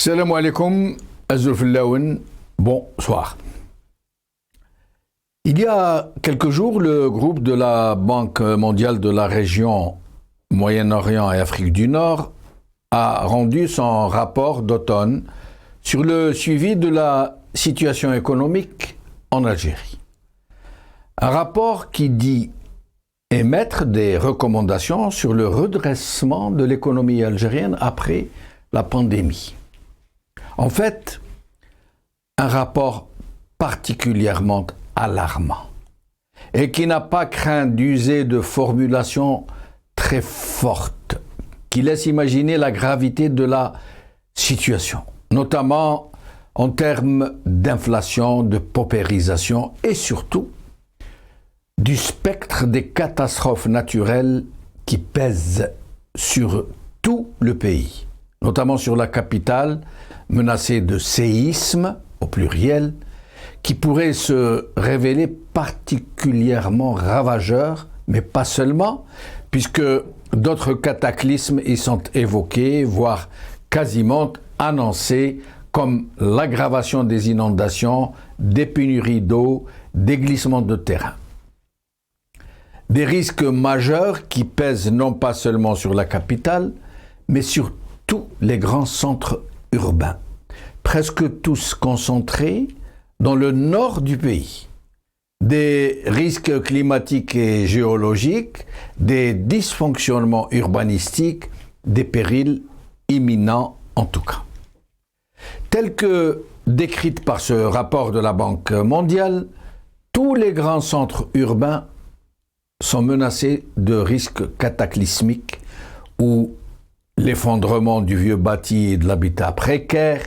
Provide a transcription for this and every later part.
Salam alaikum, Azulfillaoun, bonsoir. Il y a quelques jours, le groupe de la Banque mondiale de la région Moyen-Orient et Afrique du Nord a rendu son rapport d'automne sur le suivi de la situation économique en Algérie. Un rapport qui dit émettre des recommandations sur le redressement de l'économie algérienne après la pandémie. En fait, un rapport particulièrement alarmant et qui n'a pas craint d'user de formulations très fortes qui laissent imaginer la gravité de la situation, notamment en termes d'inflation, de paupérisation et surtout du spectre des catastrophes naturelles qui pèsent sur tout le pays, notamment sur la capitale, menacée de séismes, au pluriel, qui pourraient se révéler particulièrement ravageurs, mais pas seulement, puisque d'autres cataclysmes y sont évoqués, voire quasiment annoncés, comme l'aggravation des inondations, des pénuries d'eau, des glissements de terrain. Des risques majeurs qui pèsent non pas seulement sur la capitale, mais sur tous les grands centres urbains, presque tous concentrés dans le nord du pays. Des risques climatiques et géologiques, des dysfonctionnements urbanistiques, des périls imminents en tout cas. Tels que décrits par ce rapport de la Banque mondiale, tous les grands centres urbains sont menacés de risques cataclysmiques où l'effondrement du vieux bâti et de l'habitat précaire,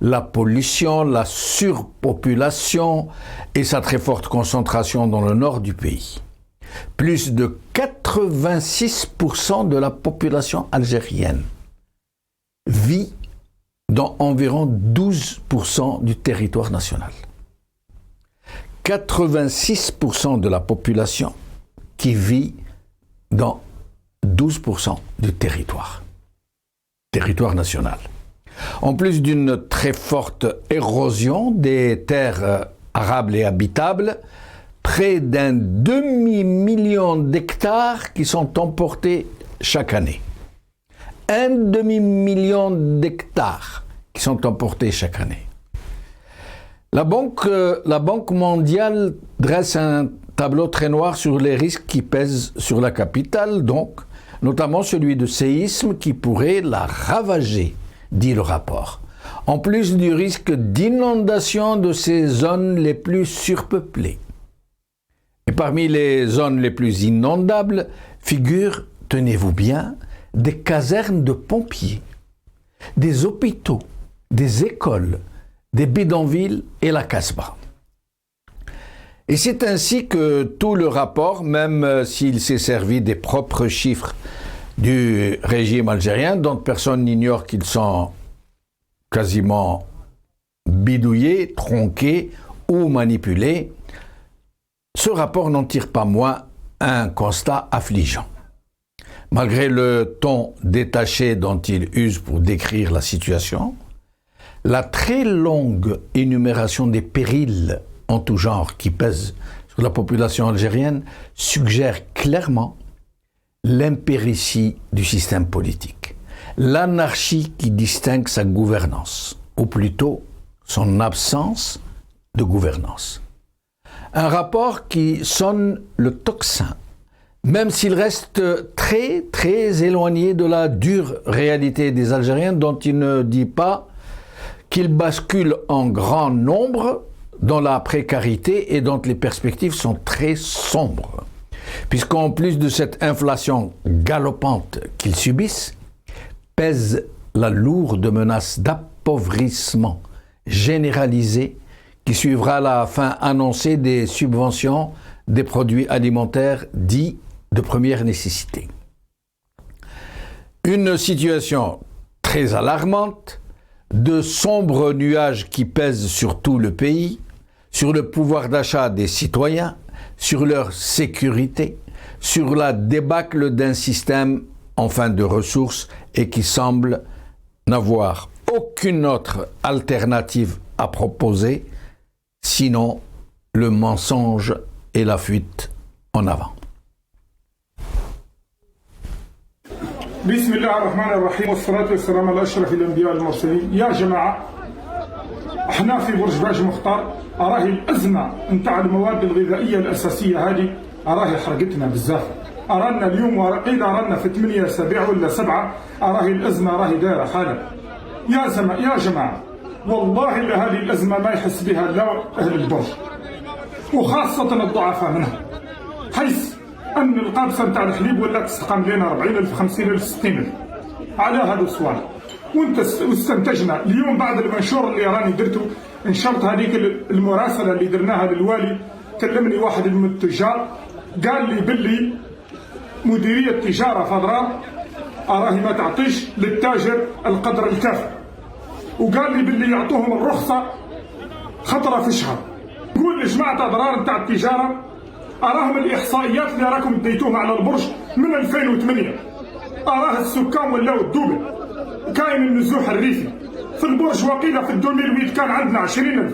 la pollution, la surpopulation et sa très forte concentration dans le nord du pays. Plus de 86% de la population algérienne vit dans environ 12% du territoire national. 86% de la population qui vit dans 12% du territoire national. En plus d'une très forte érosion des terres arables et habitables, près d'un demi-million d'hectares qui sont emportés chaque année. Un demi-million d'hectares qui sont emportés chaque année. La Banque mondiale dresse un tableau très noir sur les risques qui pèsent sur la capitale, donc, notamment celui de séisme qui pourrait la ravager, dit le rapport, en plus du risque d'inondation de ces zones les plus surpeuplées. Et parmi les zones les plus inondables figurent, tenez-vous bien, des casernes de pompiers, des hôpitaux, des écoles, des bidonvilles et la Casbah. Et c'est ainsi que tout le rapport, même s'il s'est servi des propres chiffres du régime algérien, dont personne n'ignore qu'ils sont quasiment bidouillés, tronqués ou manipulés, ce rapport n'en tire pas moins un constat affligeant. Malgré le ton détaché dont il use pour décrire la situation, la très longue énumération des périls en tout genre qui pèsent sur la population algérienne suggère clairement l'impéritie du système politique, l'anarchie qui distingue sa gouvernance, ou plutôt son absence de gouvernance. Un rapport qui sonne le tocsin, même s'il reste très, très éloigné de la dure réalité des Algériens dont il ne dit pas qu'ils basculent en grand nombre dans la précarité et dont les perspectives sont très sombres. Puisqu'en plus de cette inflation galopante qu'ils subissent, pèse la lourde menace d'appauvrissement généralisé qui suivra la fin annoncée des subventions des produits alimentaires dits de première nécessité. Une situation très alarmante, de sombres nuages qui pèsent sur tout le pays, sur le pouvoir d'achat des citoyens, sur leur sécurité, sur la débâcle d'un système en fin de ressources et qui semble n'avoir aucune autre alternative à proposer, sinon le mensonge et la fuite en avant. بسم الله الرحمن الرحيم والصلاة والسلام على أشرف الأنبياء والمرسلين. يا جماعة احنا في برج باج مختار راهي الأزمة نتاع المواد الغذائية الأساسية هذه راهي حرقتنا بزاف. أرانا اليوم قيل أرانا في 8 أسابيع ولا 7 راهي الأزمة راهي دايرة حالة. يا جماعة والله إلا هذه الأزمة ما يحس بها لا أهل البرج وخاصة الضعفاء منها، حيث أن القابسة نتاع الحليب ولا تستقام لنا 40,000 50,000 60,000 على هذا السؤال. واستنتجنا اليوم بعد المنشور اللي راني درته نشرت هذيك المراسلة اللي درناها للوالي. كلمني واحد من التجار قال لي باللي مديرية التجارة فضراء راهي ما تعطيش للتاجر القدر الكافي، وقال لي باللي يعطوهم الرخصة خطرة في الشهر. نقول لجماعة أضرار نتاع التجارة أراهم الإحصائيات اللي راكم ديتوها على البرج من 2008 أراه السكان ولاو الدوبل، كاين النزوح الريفي في البرج. وقيل في 2008 كان عندنا 20,000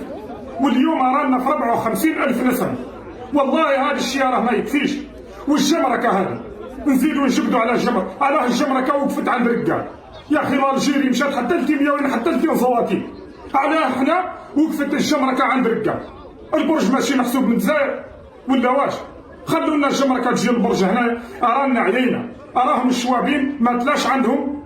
واليوم أرانا في 54,000 نسمة. والله هذا الشيء راه ما يكفيش. والجمركة هذه نزيدوا نجبدوا على الجمركة، علاه الجمركة وقفت عند رجال. يا أخي الجيري مشات حتى الكيمياويين حتى الفنزواتي، علاه احنا وقفت الجمركة عند رجال. البرج ماشي محسوب من الجزائر ولا واش؟ خلوا لنا الجمركة تجي البرج هنا. أرانا عيينا، أراهم الشوابين ما تلاش عندهم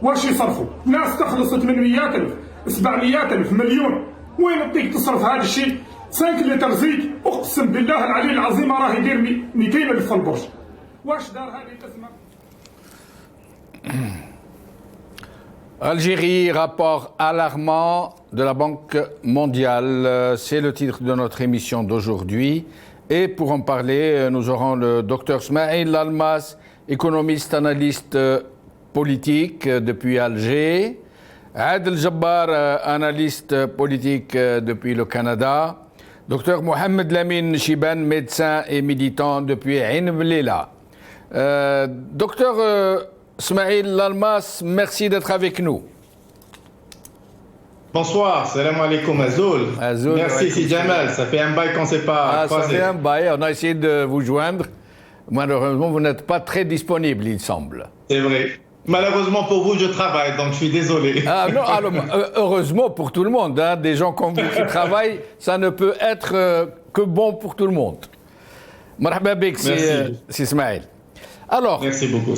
واش يصرفوا. ناس تخلص 800,000 700,000 مليون، وين تطيق تصرف هذا الشيء؟ 5 لتر زيت أقسم بالله العلي العظيم راه يدير 200,000 في البرج. واش دار هذه الأزمة؟ Algérie, rapport alarmant de la Banque mondiale, c'est le titre de notre émission d'aujourd'hui. Et pour en parler, nous aurons le docteur Smaïl Almas, économiste, analyste politique depuis Alger, Adel Jabbar, analyste politique depuis le Canada, docteur Mohamed Lamine Chiban, médecin et militant depuis Ain Blela. Docteur Smaïl Almas, merci d'être avec nous. Bonsoir, salam alaikum Azoul. Merci Si Jamal, ça fait un bail qu'on ne s'est pas croisé. Ça fait un bail, on a essayé de vous joindre. Malheureusement, vous n'êtes pas très disponible, il semble. C'est vrai. Malheureusement pour vous, je travaille, donc je suis désolé. Ah non, alors, heureusement pour tout le monde, hein, des gens comme vous qui travaillent, ça ne peut être que bon pour tout le monde. Marhaba bik, c'est Ismaël. Alors, merci beaucoup.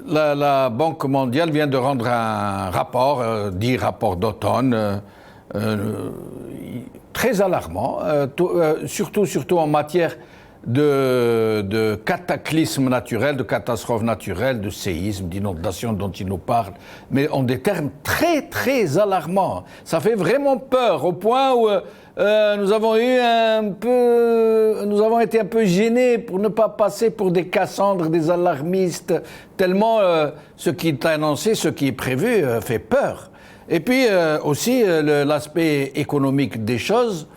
La Banque mondiale vient de rendre un rapport, dit rapport d'automne, très alarmant, surtout en matière de cataclysmes naturels, de catastrophes naturelles, de séismes, d'inondations dont il nous parle, mais en des termes très, très alarmants. Ça fait vraiment peur, au point où nous avons été un peu gênés pour ne pas passer pour des Cassandres, des alarmistes, tellement ce qui est annoncé, ce qui est prévu fait peur. Et puis aussi l'aspect économique des choses,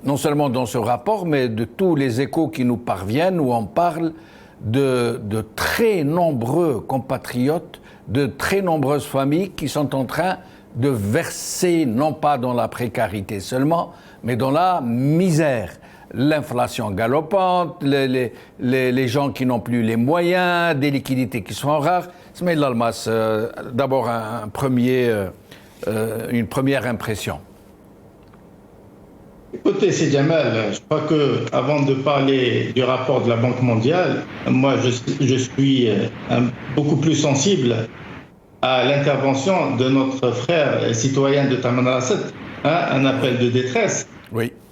non seulement dans ce rapport, mais de tous les échos qui nous parviennent, où on parle de très nombreux compatriotes, de très nombreuses familles qui sont en train de verser, non pas dans la précarité seulement, mais dans la misère. L'inflation galopante, les gens qui n'ont plus les moyens, des liquidités qui sont rares. Smaïl Almas, d'abord une première impression. Écoutez, c'est Jamal, je crois que avant de parler du rapport de la Banque mondiale, moi je suis beaucoup plus sensible à l'intervention de notre frère citoyen de Tamanrasset, un appel de détresse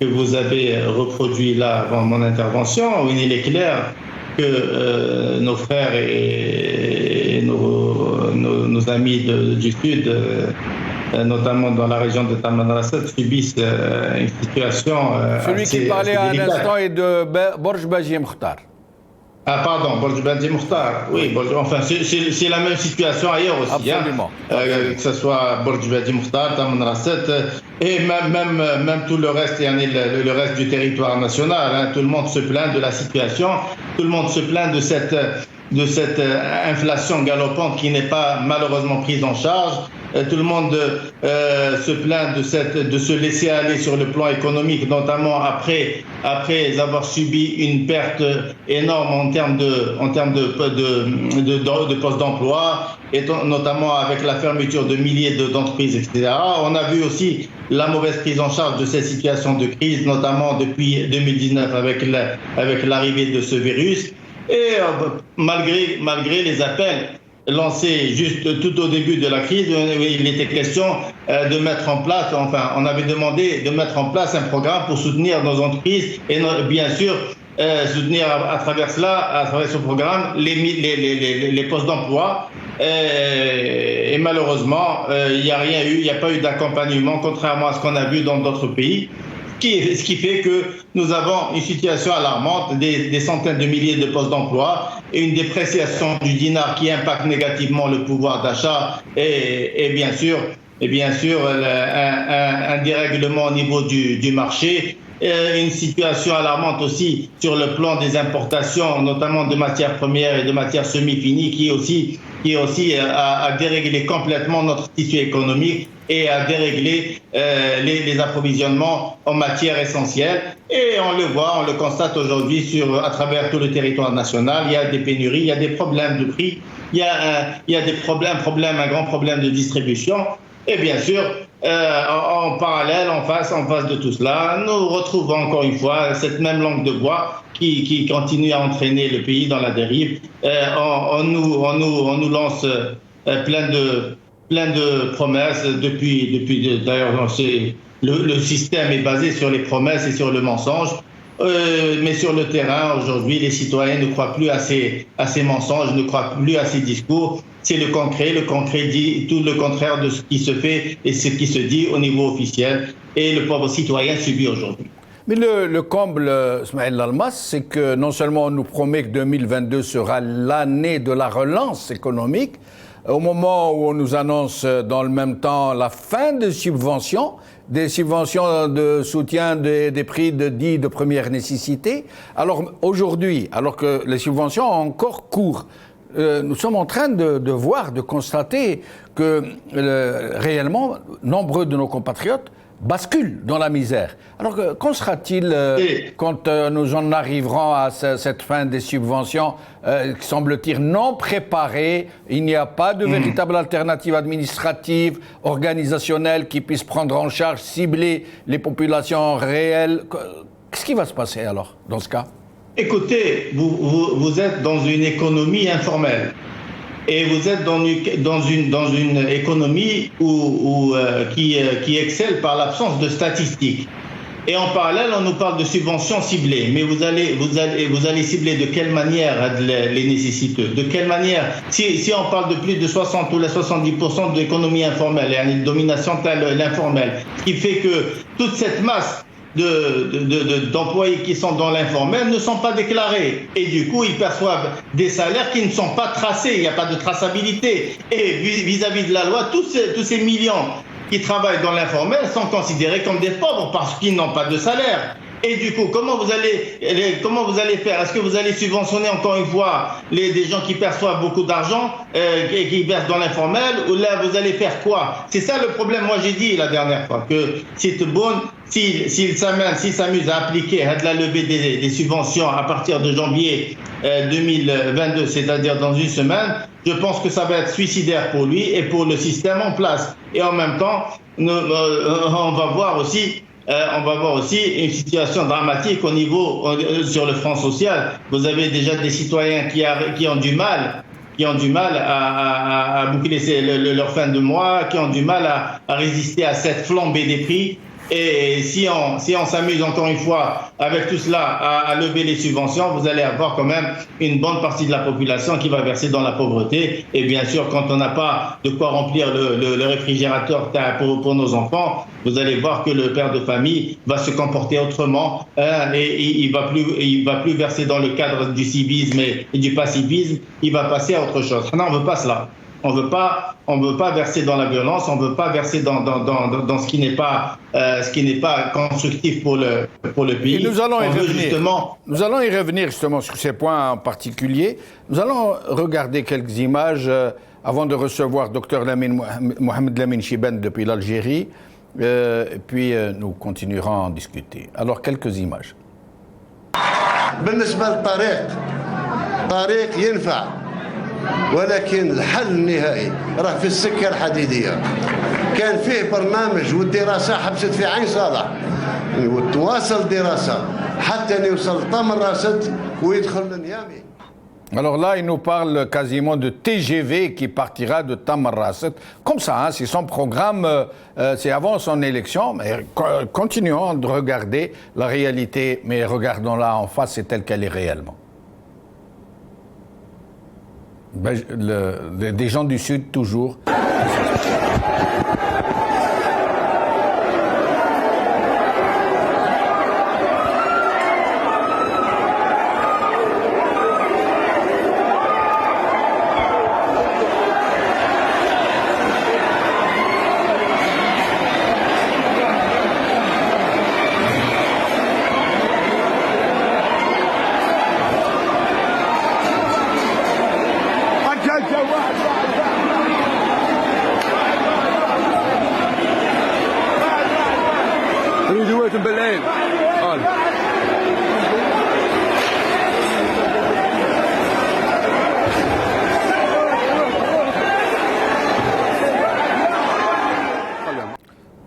que vous avez reproduit là avant mon intervention, où il est clair que nos frères et nos amis du Sud, notamment dans la région de Tamanrasset, subissent une situation Celui qui parlait à un instant est de Borj Baji Mkhtar. Ah pardon, Borj Baji Mkhtar, oui, enfin c'est la même situation ailleurs aussi. Absolument. Que ce soit Borj Baji Mkhtar, Tamanrasset, et même tout le reste, le reste du territoire national. Tout le monde se plaint de la situation, tout le monde se plaint de cette inflation galopante qui n'est pas malheureusement prise en charge. Tout le monde se plaint de se laisser aller sur le plan économique, notamment après avoir subi une perte énorme en termes de postes d'emploi, et notamment avec la fermeture de milliers d'entreprises, etc. On a vu aussi la mauvaise prise en charge de cette situation de crise, notamment depuis 2019 avec l'arrivée de ce virus. Et malgré les appels lancé juste tout au début de la crise, il était question de mettre en place, enfin, on avait demandé de mettre en place un programme pour soutenir nos entreprises et bien sûr soutenir à travers ce programme, les postes d'emploi. Et malheureusement, il n'y a pas eu d'accompagnement, contrairement à ce qu'on a vu dans d'autres pays. Ce qui fait que nous avons une situation alarmante, des centaines de milliers de postes d'emploi et une dépréciation du dinar qui impacte négativement le pouvoir d'achat et bien sûr un dérèglement au niveau du marché. Une situation alarmante aussi sur le plan des importations, notamment de matières premières et de matières semi-finies, qui aussi a déréglé complètement notre tissu économique et a déréglé les approvisionnements en matières essentielles. Et on le voit, on le constate aujourd'hui à travers tout le territoire national. Il y a des pénuries, il y a des problèmes de prix, il y a des problèmes, un grand problème de distribution. Et bien sûr, en parallèle, en face de tout cela, nous retrouvons encore une fois cette même langue de bois qui continue à entraîner le pays dans la dérive. On nous lance plein de promesses depuis d'ailleurs, le système est basé sur les promesses et sur le mensonge. Mais sur le terrain, aujourd'hui, les citoyens ne croient plus à ces mensonges, ne croient plus à ces discours. C'est le concret dit tout le contraire de ce qui se fait et ce qui se dit au niveau officiel. Et le pauvre citoyen subit aujourd'hui. Mais le comble, Smaïl Lalmas, c'est que non seulement on nous promet que 2022 sera l'année de la relance économique, au moment où on nous annonce dans le même temps la fin des subventions de soutien des prix dits de première nécessité. Alors aujourd'hui, alors que les subventions ont encore cours, nous sommes en train de constater que réellement, nombreux de nos compatriotes basculent dans la misère. Alors qu'en sera-t-il quand nous en arriverons à cette fin des subventions qui semble-t-il non préparée? Il n'y a pas de véritable alternative administrative, organisationnelle qui puisse prendre en charge, cibler les populations réelles. Qu'est-ce qui va se passer alors dans ce cas? Écoutez, vous êtes dans une économie informelle. Et vous êtes dans une économie qui excelle par l'absence de statistiques. Et en parallèle, on nous parle de subventions ciblées. Mais vous allez cibler de quelle manière les nécessiteux? De quelle manière? Si on parle de plus de 60 ou 70% de l'économie informelle, il y a une domination de l'informel, ce qui fait que toute cette masse d'employés qui sont dans l'informel ne sont pas déclarés. Et du coup, ils perçoivent des salaires qui ne sont pas tracés. Il n'y a pas de traçabilité. Et vis-à-vis de la loi, tous ces millions qui travaillent dans l'informel sont considérés comme des pauvres parce qu'ils n'ont pas de salaire. Et du coup, comment vous allez faire? Est-ce que vous allez subventionner encore une fois des gens qui perçoivent beaucoup d'argent et qui versent dans l'informel? Ou là, vous allez faire quoi? C'est ça le problème. Moi, j'ai dit la dernière fois que c'est bon. S'il s'amuse à appliquer la levée des subventions à partir de janvier 2022, c'est-à-dire dans une semaine, je pense que ça va être suicidaire pour lui et pour le système en place. Et en même temps, on va voir aussi une situation dramatique sur le front social. Vous avez déjà des citoyens qui ont du mal à boucler leur fin de mois, qui ont du mal à résister à cette flambée des prix. Et si on s'amuse encore une fois avec tout cela à lever les subventions, vous allez avoir quand même une bonne partie de la population qui va verser dans la pauvreté. Et bien sûr, quand on n'a pas de quoi remplir le réfrigérateur pour nos enfants, vous allez voir que le père de famille va se comporter autrement et il va plus verser dans le cadre du civisme et du pacivisme. Il va passer à autre chose. Non, on ne veut pas cela. On veut pas verser dans la violence, on veut pas verser dans ce qui n'est pas constructif pour le pays. Et nous allons y revenir. Nous allons y revenir justement sur ces points en particulier. Nous allons regarder quelques images avant de recevoir Dr Mohamed Lamine Chibane depuis l'Algérie. Puis nous continuerons à en discuter. Alors quelques images. بالنسبة للطريق طريق ينفع ولكن الحل النهائي راه في السكة الحديدية كان فيه برنامج والدراسة حبست في عين صالح وتواصل دراسة حتى يوصل لطمر راسد ويدخل لنيامي. Alors là, il nous parle quasiment de TGV qui partira de Tamarrasset. Comme ça, hein, c'est son programme, c'est avant son élection. Mais continuons de regarder la réalité, mais regardons-la en face, c'est telle qu'elle est réellement. Des gens du Sud, toujours.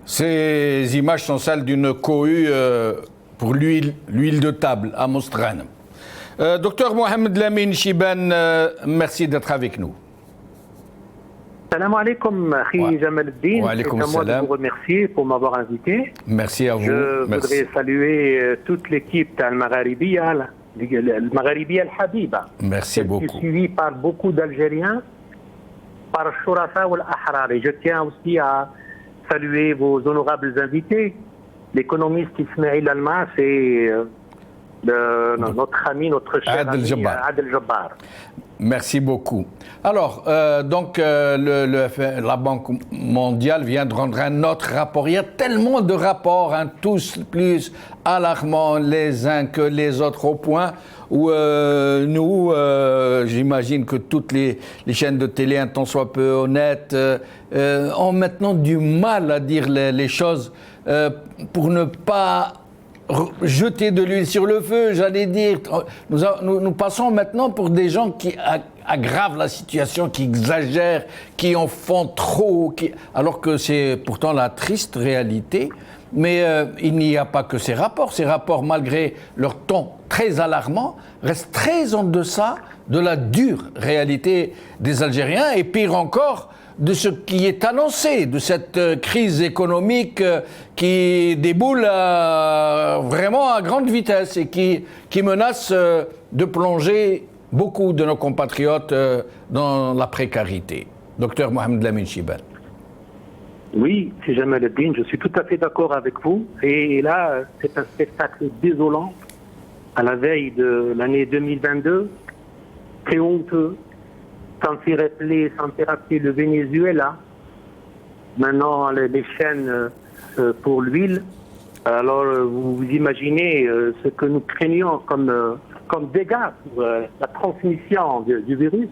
Ces images sont celles d'une cohue pour l'huile de table à Mostran. Docteur Mohamed Lamine Chibane, merci d'être avec nous. Salam alaikum, Akhi Jamal Eddine. C'est à moi de vous remercier pour m'avoir invité. Merci à vous. Je voudrais saluer toute l'équipe Al-Magharibiya, Al-Magharibiya Al-Habiba. Merci beaucoup. Je suis suivi par beaucoup d'Algériens, par Shurafa ou Al-Ahrar. Et je tiens aussi à saluer vos honorables invités, l'économiste Ismail Almas et notre ami, notre cher ami Adel Jabbar. Merci beaucoup. Alors, la Banque mondiale vient de rendre un autre rapport. Il y a tellement de rapports, hein, tous plus alarmants les uns que les autres, au point où j'imagine que toutes les chaînes de télé, un tant soit peu honnêtes, ont maintenant du mal à dire les choses pour ne pas jeter de l'huile sur le feu, j'allais dire. Nous passons maintenant pour des gens qui aggravent la situation, qui exagèrent, qui en font trop, alors que c'est pourtant la triste réalité. Mais il n'y a pas que ces rapports. Ces rapports, malgré leur ton très alarmant, restent très en deçà de la dure réalité des Algériens, et pire encore, de ce qui est annoncé, de cette crise économique qui déboule vraiment à grande vitesse et qui menace de plonger beaucoup de nos compatriotes dans la précarité. Docteur Mohamed Lamine Chibane. Oui, c'est Jamal Eddine, je suis tout à fait d'accord avec vous. Et là, c'est un spectacle désolant à la veille de l'année 2022, très honteux. Ça me fait rappeler le Venezuela. Maintenant, les chaînes pour l'huile. Alors, vous imaginez ce que nous craignons comme dégâts pour la transmission du virus.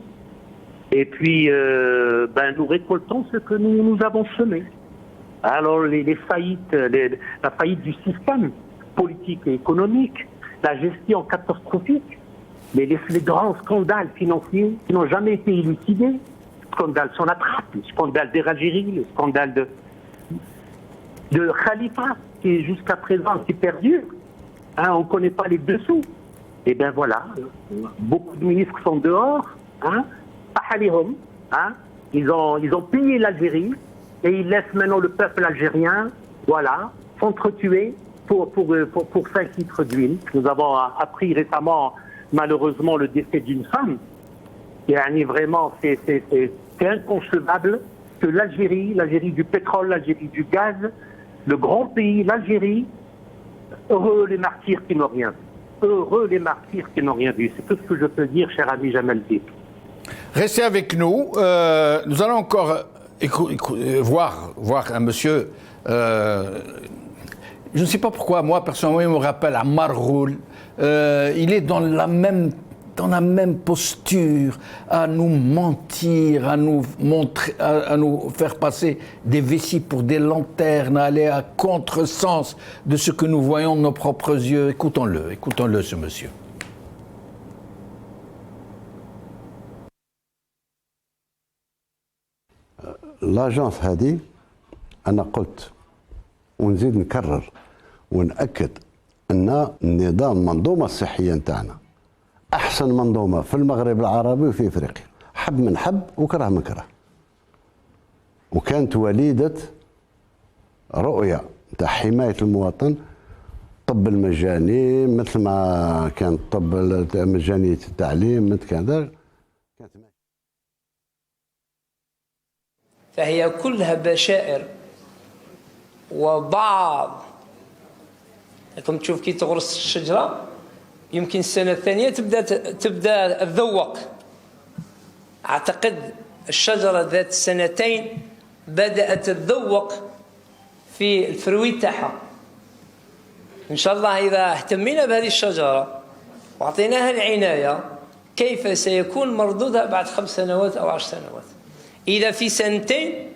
Et puis, nous récoltons ce que nous avons semé. Alors, les faillites, la faillite du système politique et économique, la gestion catastrophique, les grands scandales financiers qui n'ont jamais été élucidés, le scandale Sonatrach, le scandale d'Air Algérie, le scandale de Khalifa, qui jusqu'à présent qui perdure. Hein, on ne connaît pas les dessous. Et bien voilà, beaucoup de ministres sont dehors. Hein, ils ont pillé l'Algérie et ils laissent maintenant le peuple algérien, voilà, s'entretuer pour 5 litres d'huile. Nous avons appris récemment, malheureusement, le décès d'une femme. Et vraiment, c'est inconcevable que l'Algérie du pétrole, l'Algérie du gaz, le grand pays, l'Algérie, heureux les martyrs qui n'ont rien vu. Heureux les martyrs qui n'ont rien vu. C'est tout ce que je peux dire, cher ami Jamal Eddine. Restez avec nous. Nous allons encore voir un monsieur. Je ne sais pas pourquoi, moi, personnellement, il me rappelle Ammar Ghoul. Il est dans la même posture, à nous mentir, à nous montrer, à nous faire passer des vessies pour des lanternes, à aller à contresens de ce que nous voyons de nos propres yeux. Écoutons-le, ce monsieur. لاجونس هذه انا قلت ونزيد نكرر ونأكد ان النظام المنظومه الصحيه نتاعنا احسن منظومه في المغرب العربي وفي افريقيا، حب من حب وكره من كره. وكانت وليده رؤيه نتاع حمايه المواطن، الطب المجاني مثل ما كان الطب مجانيه التعليم مثل كذا. فهي كلها بشائر وبعض. لكم تشوف كي تغرس الشجرة يمكن السنة الثانية تبدأ تذوق. أعتقد الشجرة ذات السنتين بدأت تذوق في الفروي تاعها. إن شاء الله إذا اهتمينا بهذه الشجرة وأعطيناها العناية كيف سيكون مردودها بعد 5 سنوات أو 10 سنوات. إذا في سنتين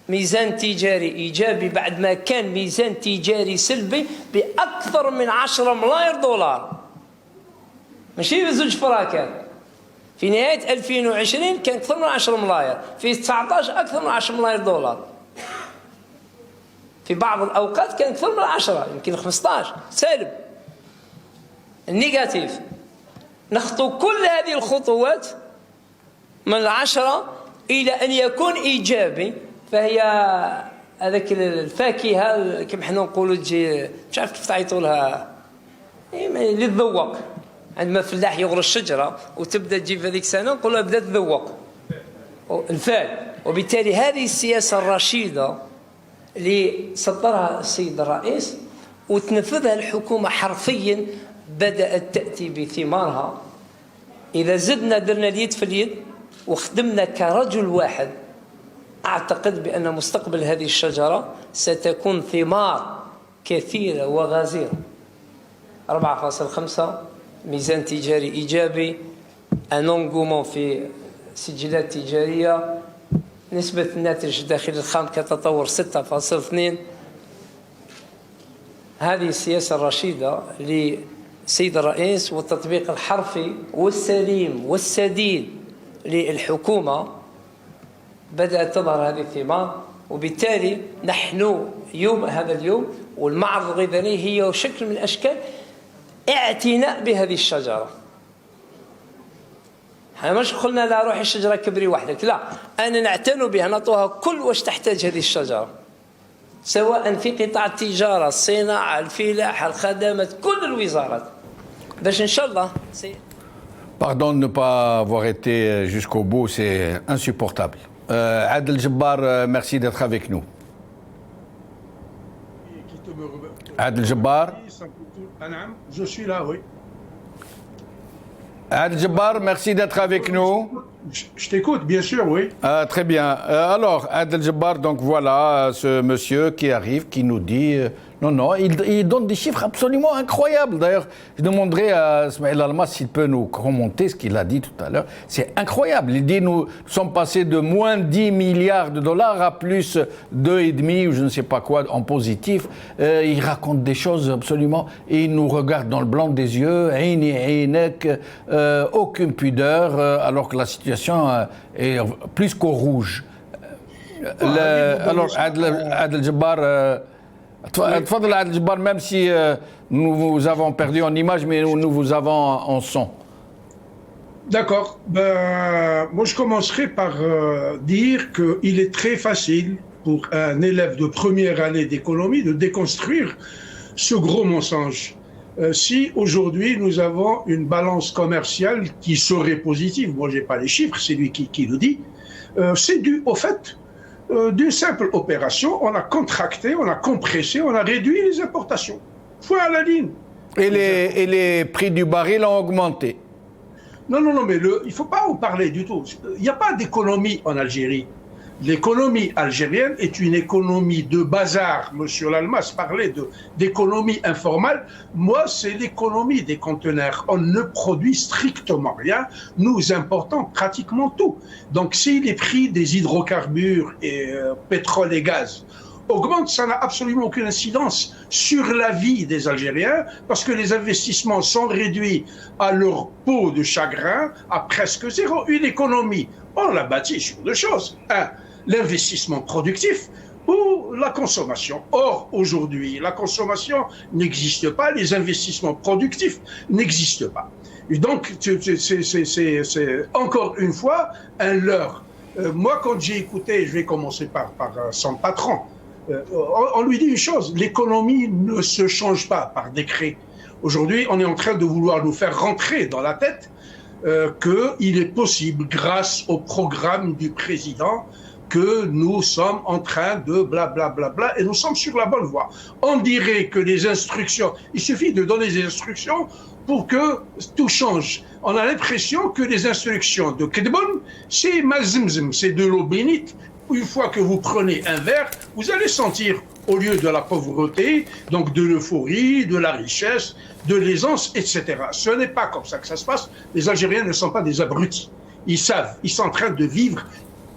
ميزان تجاري إيجابي بعد ما كان ميزان تجاري سلبي بأكثر من 10 ملاير دولار، ماشي بزوج فراكان. في نهاية 2020 كان أكثر من 10 ملاير، في 19 أكثر من 10 ملاير دولار، في بعض الأوقات كان أكثر من 10، يمكن 15 سالب النيجاتيف. نخطو كل هذه الخطوات من 10 إلى أن يكون إيجابي. فهي هذاك الفاكهة كما حنا نقولوا تجي مش عارف كيف تعيطوا لها، اللي تذوق. عندما فلاح يغرس شجرة وتبدأ تجيب هذيك السنة نقولها بدأت تذوق الفال. وبالتالي هذه السياسة الرشيدة اللي سطرها السيد الرئيس وتنفذها الحكومة حرفيا بدأت تأتي بثمارها. إذا زدنا درنا اليد في اليد وخدمنا كرجل واحد، أعتقد بأن مستقبل هذه الشجرة ستكون ثمار كثيرة وغزيرة. 4.5 ميزان تجاري إيجابي، أنونغومون في سجلات تجارية، نسبة الناتج الداخلي الخام كتطور 6.2. هذه السياسة الرشيدة للسيد الرئيس والتطبيق الحرفي والسليم والسديد للحكومة بدأت تظهر هذه الثمار. وبالتالي نحن هذا اليوم والمعرض الغذائي هي شكل من أشكال اعتناء بهذه الشجرة. احنا مش قلنا لا روحي الشجرة كبري وحدك، لا، أنا نعتني بها، نعطوها كل واش تحتاج هذه الشجرة، سواء في قطاع التجارة، الصناعة، الفلاحة، الخدمات، كل الوزارات، باش إن شاء الله Pardon de ne pas avoir été jusqu'au bout, c'est insupportable. Adel Jabbar, merci d'être avec nous. Adel Jabbar. Je suis là, oui. Adel Jabbar, merci d'être avec nous. Je t'écoute, bien sûr, oui. Très bien. Alors, Adel Jabbar, donc voilà, ce monsieur qui arrive, qui nous dit... non, il donne des chiffres absolument incroyables. D'ailleurs, je demanderai à Smaïl Almas s'il peut nous commenter ce qu'il a dit tout à l'heure. C'est incroyable. Il dit nous sommes passés de moins 10 milliards de dollars à plus 2,5 ou je ne sais pas quoi en positif. Il raconte des choses absolument... Et il nous regarde dans le blanc des yeux, aucune pudeur, alors que la situation est plus qu'au rouge. Alors, Adel Jabbar... Tfadl Adel Jabbar, même si nous vous avons perdu en image, mais nous vous avons en son. D'accord. Moi, je commencerai par dire qu'il est très facile pour un élève de première année d'économie de déconstruire ce gros mensonge. Si aujourd'hui nous avons une balance commerciale qui serait positive, moi j'ai pas les chiffres, c'est lui qui le dit, c'est dû au fait d'une simple opération, on a contracté, on a compressé, on a réduit les importations. Point à la ligne. Et les prix du baril ont augmenté. Non, mais il ne faut pas en parler du tout. Il n'y a pas d'économie en Algérie. L'économie algérienne est une économie de bazar. Monsieur Lalmas parlait d'économie informelle. Moi, c'est l'économie des conteneurs. On ne produit strictement rien. Nous importons pratiquement tout. Donc, si les prix des hydrocarbures et pétrole et gaz augmentent, ça n'a absolument aucune incidence sur la vie des Algériens parce que les investissements sont réduits à leur peau de chagrin, à presque zéro. Une économie, on l'a bâtie sur deux choses. Un, l'investissement productif ou la consommation. Or, aujourd'hui, la consommation n'existe pas, les investissements productifs n'existent pas. Et donc, c'est encore une fois un leurre. Moi, quand j'ai écouté, je vais commencer par son patron, on lui dit une chose, l'économie ne se change pas par décret. Aujourd'hui, on est en train de vouloir nous faire rentrer dans la tête qu'il est possible, grâce au programme du président, que nous sommes en train de blablabla et nous sommes sur la bonne voie. On dirait que les instructions, il suffit de donner des instructions pour que tout change. On a l'impression que les instructions de Kedbon, c'est mazmzm, c'est de l'eau bénite. Une fois que vous prenez un verre, vous allez sentir, au lieu de la pauvreté, donc de l'euphorie, de la richesse, de l'aisance, etc. Ce n'est pas comme ça que ça se passe. Les Algériens ne sont pas des abrutis. Ils savent, ils sont en train de vivre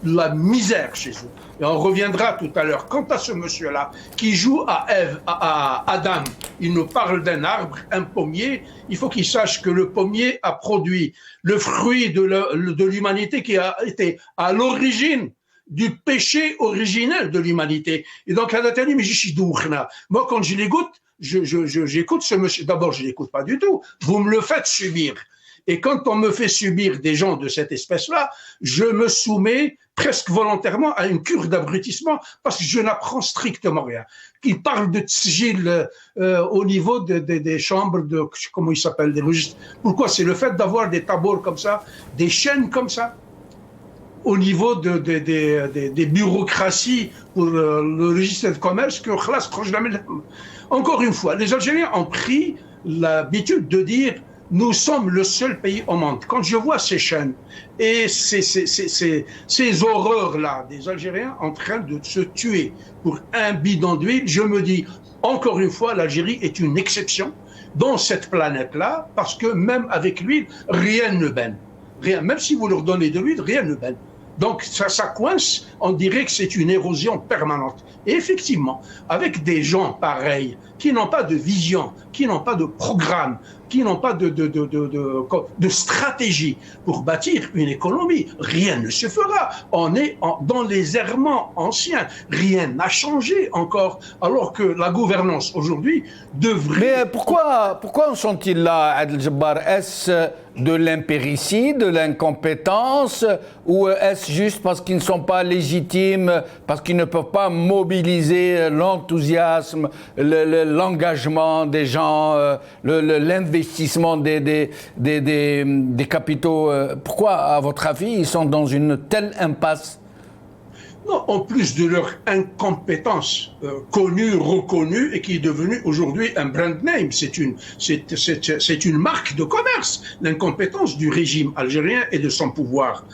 la misère chez eux. Et on reviendra tout à l'heure. Quant à ce monsieur-là, qui joue à Ève, à Adam, il nous parle d'un arbre, un pommier. Il faut qu'il sache que le pommier a produit le fruit de l'humanité qui a été à l'origine du péché originel de l'humanité. Et donc, moi, quand je l'écoute, j'écoute ce monsieur. D'abord, je l'écoute pas du tout. Vous me le faites subir. Et quand on me fait subir des gens de cette espèce-là, je me soumets presque volontairement à une cure d'abrutissement parce que je n'apprends strictement rien. Il parle de tsjil au niveau des chambres, comment il s'appelle, des registres. Pourquoi? C'est le fait d'avoir des tabours comme ça, des chaînes comme ça, au niveau des bureaucraties pour le registre de commerce que khlas proche de la main. Encore une fois, les Algériens ont pris l'habitude de dire nous sommes le seul pays au monde. Quand je vois ces chaînes et ces horreurs-là des Algériens en train de se tuer pour un bidon d'huile, je me dis, encore une fois, l'Algérie est une exception dans cette planète-là, parce que même avec l'huile, rien ne baigne. Rien, même si vous leur donnez de l'huile, rien ne baigne. Donc ça coince, on dirait que c'est une érosion permanente. Et effectivement, avec des gens pareils, qui n'ont pas de vision, qui n'ont pas de programme, qui n'ont pas de stratégie pour bâtir une économie, rien ne se fera. On est dans les errements anciens. Rien n'a changé encore, alors que la gouvernance aujourd'hui devrait... Mais pourquoi en sont-ils là, Adel Jabbar? Est-ce de l'impéritie, de l'incompétence, ou est-ce juste parce qu'ils ne sont pas légitimes, parce qu'ils ne peuvent pas mobiliser l'enthousiasme, l'engagement des gens, l'investissement des capitaux? Pourquoi, à votre avis, ils sont dans une telle impasse? Non, en plus de leur incompétence connue, reconnue, et qui est devenue aujourd'hui un brand name, c'est une marque de commerce, l'incompétence du régime algérien et de son pouvoir.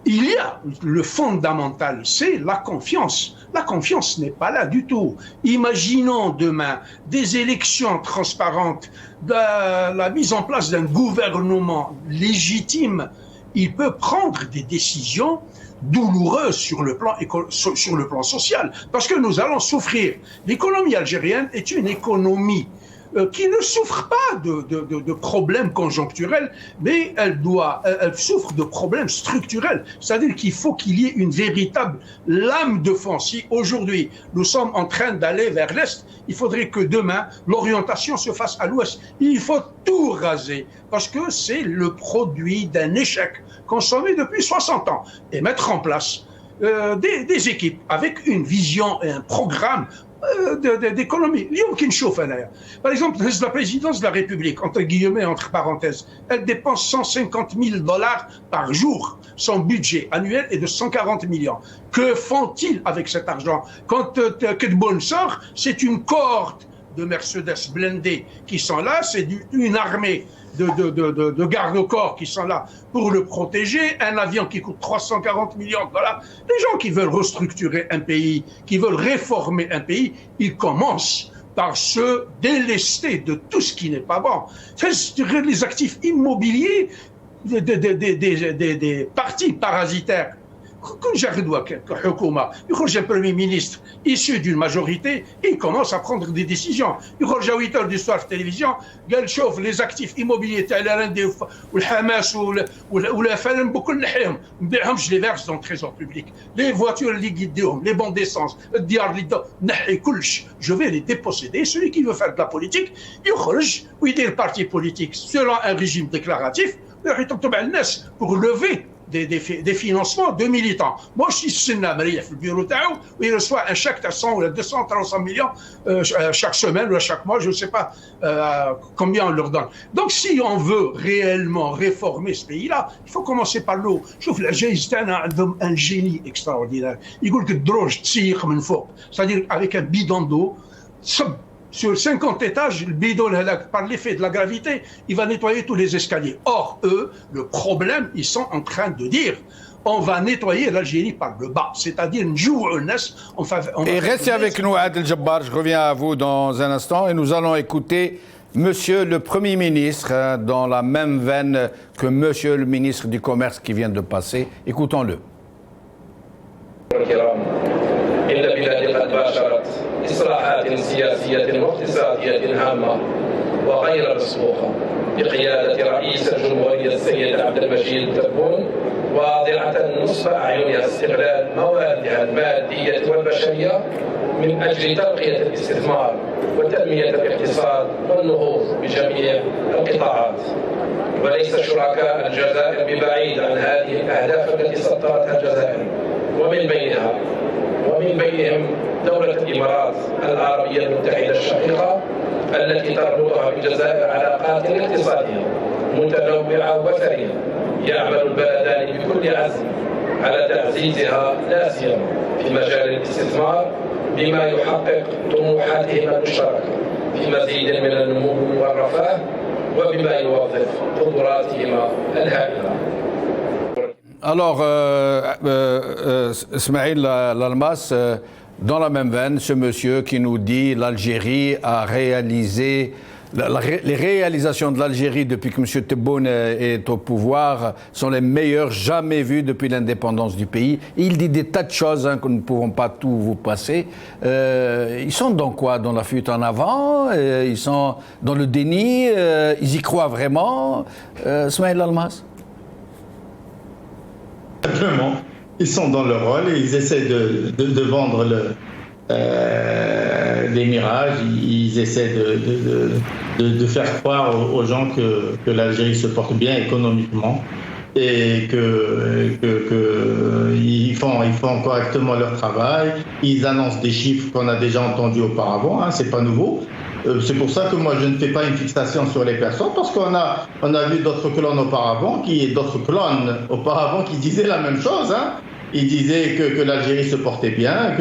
Il y a le fondamental, c'est la confiance. La confiance n'est pas là du tout. Imaginons demain des élections transparentes, la mise en place d'un gouvernement légitime. Il peut prendre des décisions douloureuse sur le plan social, parce que nous allons souffrir. L'économie algérienne est une économie qui ne souffre pas de problèmes conjoncturels, mais elle souffre de problèmes structurels. C'est-à-dire qu'il faut qu'il y ait une véritable lame de fond. Si aujourd'hui nous sommes en train d'aller vers l'Est, il faudrait que demain l'orientation se fasse à l'Ouest. Il faut tout raser, parce que c'est le produit d'un échec consommé depuis 60 ans, et mettre en place des équipes avec une vision et un programme d'économie. Par exemple, la présidence de la République, entre guillemets, entre parenthèses, elle dépense 150 000 $ par jour. Son budget annuel est de 140 millions. Que font-ils avec cet argent? Quand Kedbon sort, c'est une cohorte de Mercedes blindés qui sont là, c'est une armée de gardes-corps qui sont là pour le protéger, un avion qui coûte 340 millions de $. Les gens qui veulent restructurer un pays, qui veulent réformer un pays, ils commencent par se délester de tout ce qui n'est pas bon. C'est-à-dire les actifs immobiliers des partis parasitaires. Quand j'arrive un premier ministre issu d'une majorité, il commence à prendre des décisions. Il y a 8 heures du soir à la télévision, il chauffe les actifs immobiliers, le Hamas ou la Falem, beaucoup de je les verse dans le trésor public. Les voitures, les bons d'essence, je vais les déposséder. Celui qui veut faire de la politique, il dit le parti politique selon un régime déclaratif, pour lever des financements de militants. Moi, je suis Sénat, le bureau Tao, où il reçoit un chèque de 100 ou 200, 300 millions chaque semaine ou chaque mois, je ne sais pas combien on leur donne. Donc, si on veut réellement réformer ce pays-là, il faut commencer par l'eau. Je trouve un génie extraordinaire. Il dit que droge tire comme une faux. C'est-à-dire avec un bidon d'eau, sur 50 étages, le bidon, par l'effet de la gravité, il va nettoyer tous les escaliers. Or, eux, le problème, ils sont en train de dire on va nettoyer l'Algérie par le bas, c'est-à-dire une jeunesse. Et restez avec nous, Adel Jabbar, je reviens à vous dans un instant et nous allons écouter Monsieur le Premier ministre dans la même veine que Monsieur le ministre du Commerce qui vient de passer. Écoutons-le. إصلاحات سياسية واقتصادية هامة وغير مسبوقة بقيادة رئيس الجمهورية السيد عبد المجيد تبون واضعة نصب أعينها استغلال مواردها المادية والبشرية من أجل ترقية الاستثمار وتنمية الاقتصاد والنهوض بجميع القطاعات وليس شركاء الجزائر ببعيد عن هذه الأهداف التي سطرتها الجزائر ومن بينهم دولة الإمارات العربية المتحدة الشقيقة التي تربطها بالجزائر علاقات اقتصادية متنوعة وثرية يعمل البلدان بكل عزم على تعزيزها لا سيما في مجال الاستثمار بما يحقق طموحاتهما المشتركة في مزيد من النمو والرفاه وبما يوظف قدراتهما الهائلة. Alors, Ismaël Lalmas, dans la même veine, ce monsieur qui nous dit l'Algérie a réalisé, les réalisations de l'Algérie depuis que M. Tebboune est au pouvoir sont les meilleures jamais vues depuis l'indépendance du pays. Il dit des tas de choses que nous ne pouvons pas tout vous passer. Ils sont dans quoi? Dans la fuite en avant? Ils sont dans le déni? Ils y croient vraiment? Ismaël Lalmas? Simplement, ils sont dans leur rôle et ils essaient de vendre des mirages, ils essaient de faire croire aux gens que l'Algérie se porte bien économiquement et qu'ils font correctement leur travail. Ils annoncent des chiffres qu'on a déjà entendus auparavant, c'est pas nouveau. C'est pour ça que moi je ne fais pas une fixation sur les personnes, parce qu'on a vu d'autres clones auparavant qui disaient la même chose. Ils disaient que l'Algérie se portait bien,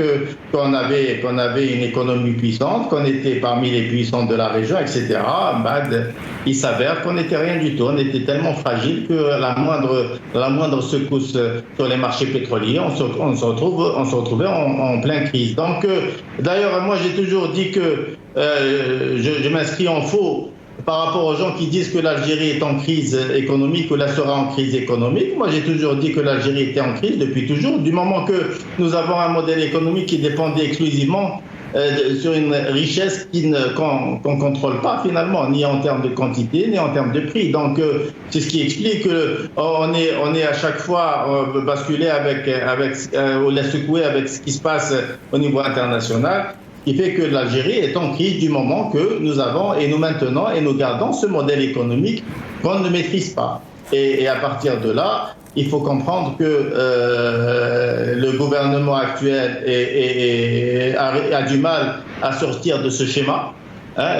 qu'on avait une économie puissante, qu'on était parmi les puissants de la région, etc. Il s'avère qu'on n'était rien du tout. On était tellement fragile que la moindre secousse sur les marchés pétroliers, on se retrouvait en pleine crise. Donc, d'ailleurs, moi j'ai toujours dit que je m'inscris en faux par rapport aux gens qui disent que l'Algérie est en crise économique ou la sera en crise économique. Moi, j'ai toujours dit que l'Algérie était en crise depuis toujours, du moment que nous avons un modèle économique qui dépendait exclusivement sur une richesse qu'on ne contrôle pas finalement, ni en termes de quantité, ni en termes de prix. Donc, c'est ce qui explique qu'on est à chaque fois basculé ou la secoué avec ce qui se passe au niveau international, qui fait que l'Algérie est en crise du moment que nous avons et nous maintenons et nous gardons ce modèle économique qu'on ne maîtrise pas. Et à partir de là, il faut comprendre que le gouvernement actuel a du mal à sortir de ce schéma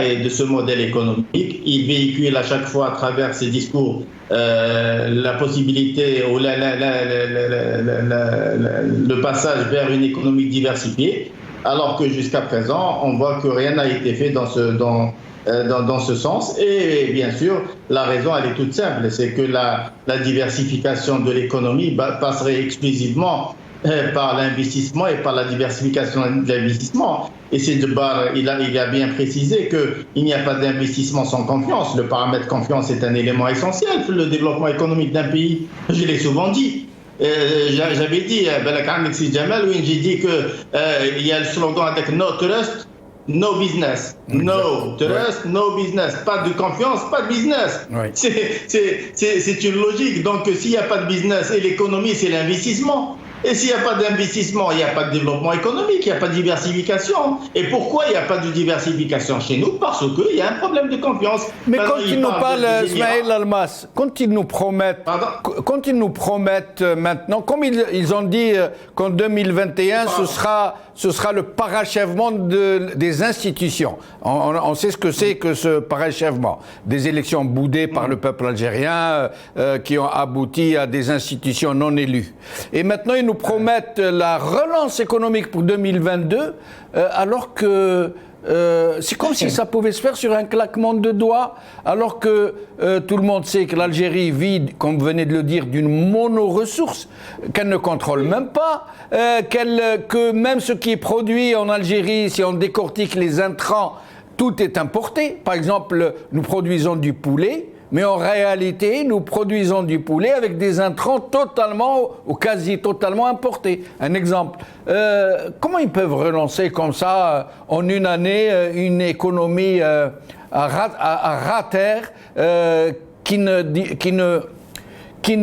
et de ce modèle économique. Il véhicule à chaque fois à travers ses discours la possibilité ou le passage vers une économie diversifiée. alors que jusqu'à présent, on voit que rien n'a été fait dans ce sens. Et bien sûr, la raison, elle est toute simple, c'est que la diversification de l'économie passerait exclusivement par l'investissement et par la diversification de l'investissement. Et c'est il a bien précisé qu'il n'y a pas d'investissement sans confiance. Le paramètre confiance est un élément essentiel pour le développement économique d'un pays. Je l'ai souvent dit. J'avais dit, j'ai dit qu'il y a le slogan avec No Trust, No Business. No Trust, No Business. Pas de confiance, pas de business. Oui. C'est une logique. Donc s'il n'y a pas de business et l'économie, c'est l'investissement. Et s'il n'y a pas d'investissement, il n'y a pas de développement économique, il n'y a pas de diversification. Et pourquoi il n'y a pas de diversification chez nous? Parce qu'il y a un problème de confiance. Mais quand ils nous parlent, Smaïl Almas, quand ils nous promettent maintenant, comme ils ont dit qu'en 2021, ce sera le parachèvement des institutions. On sait ce que c'est que ce parachèvement. Des élections boudées par le peuple algérien qui ont abouti à des institutions non élues. Et maintenant, ils nous promettent la relance économique pour 2022, alors que c'est comme si ça pouvait se faire sur un claquement de doigts, alors que tout le monde sait que l'Algérie vit, comme vous venez de le dire, d'une mono-ressource, qu'elle ne contrôle même pas, que même ce qui est produit en Algérie, si on décortique les intrants, tout est importé. Par exemple, nous produisons du poulet, mais en réalité, nous produisons du poulet avec des intrants totalement ou quasi totalement importés. Un exemple. Comment ils peuvent relancer comme ça, en une année, une économie à ras terre qui ne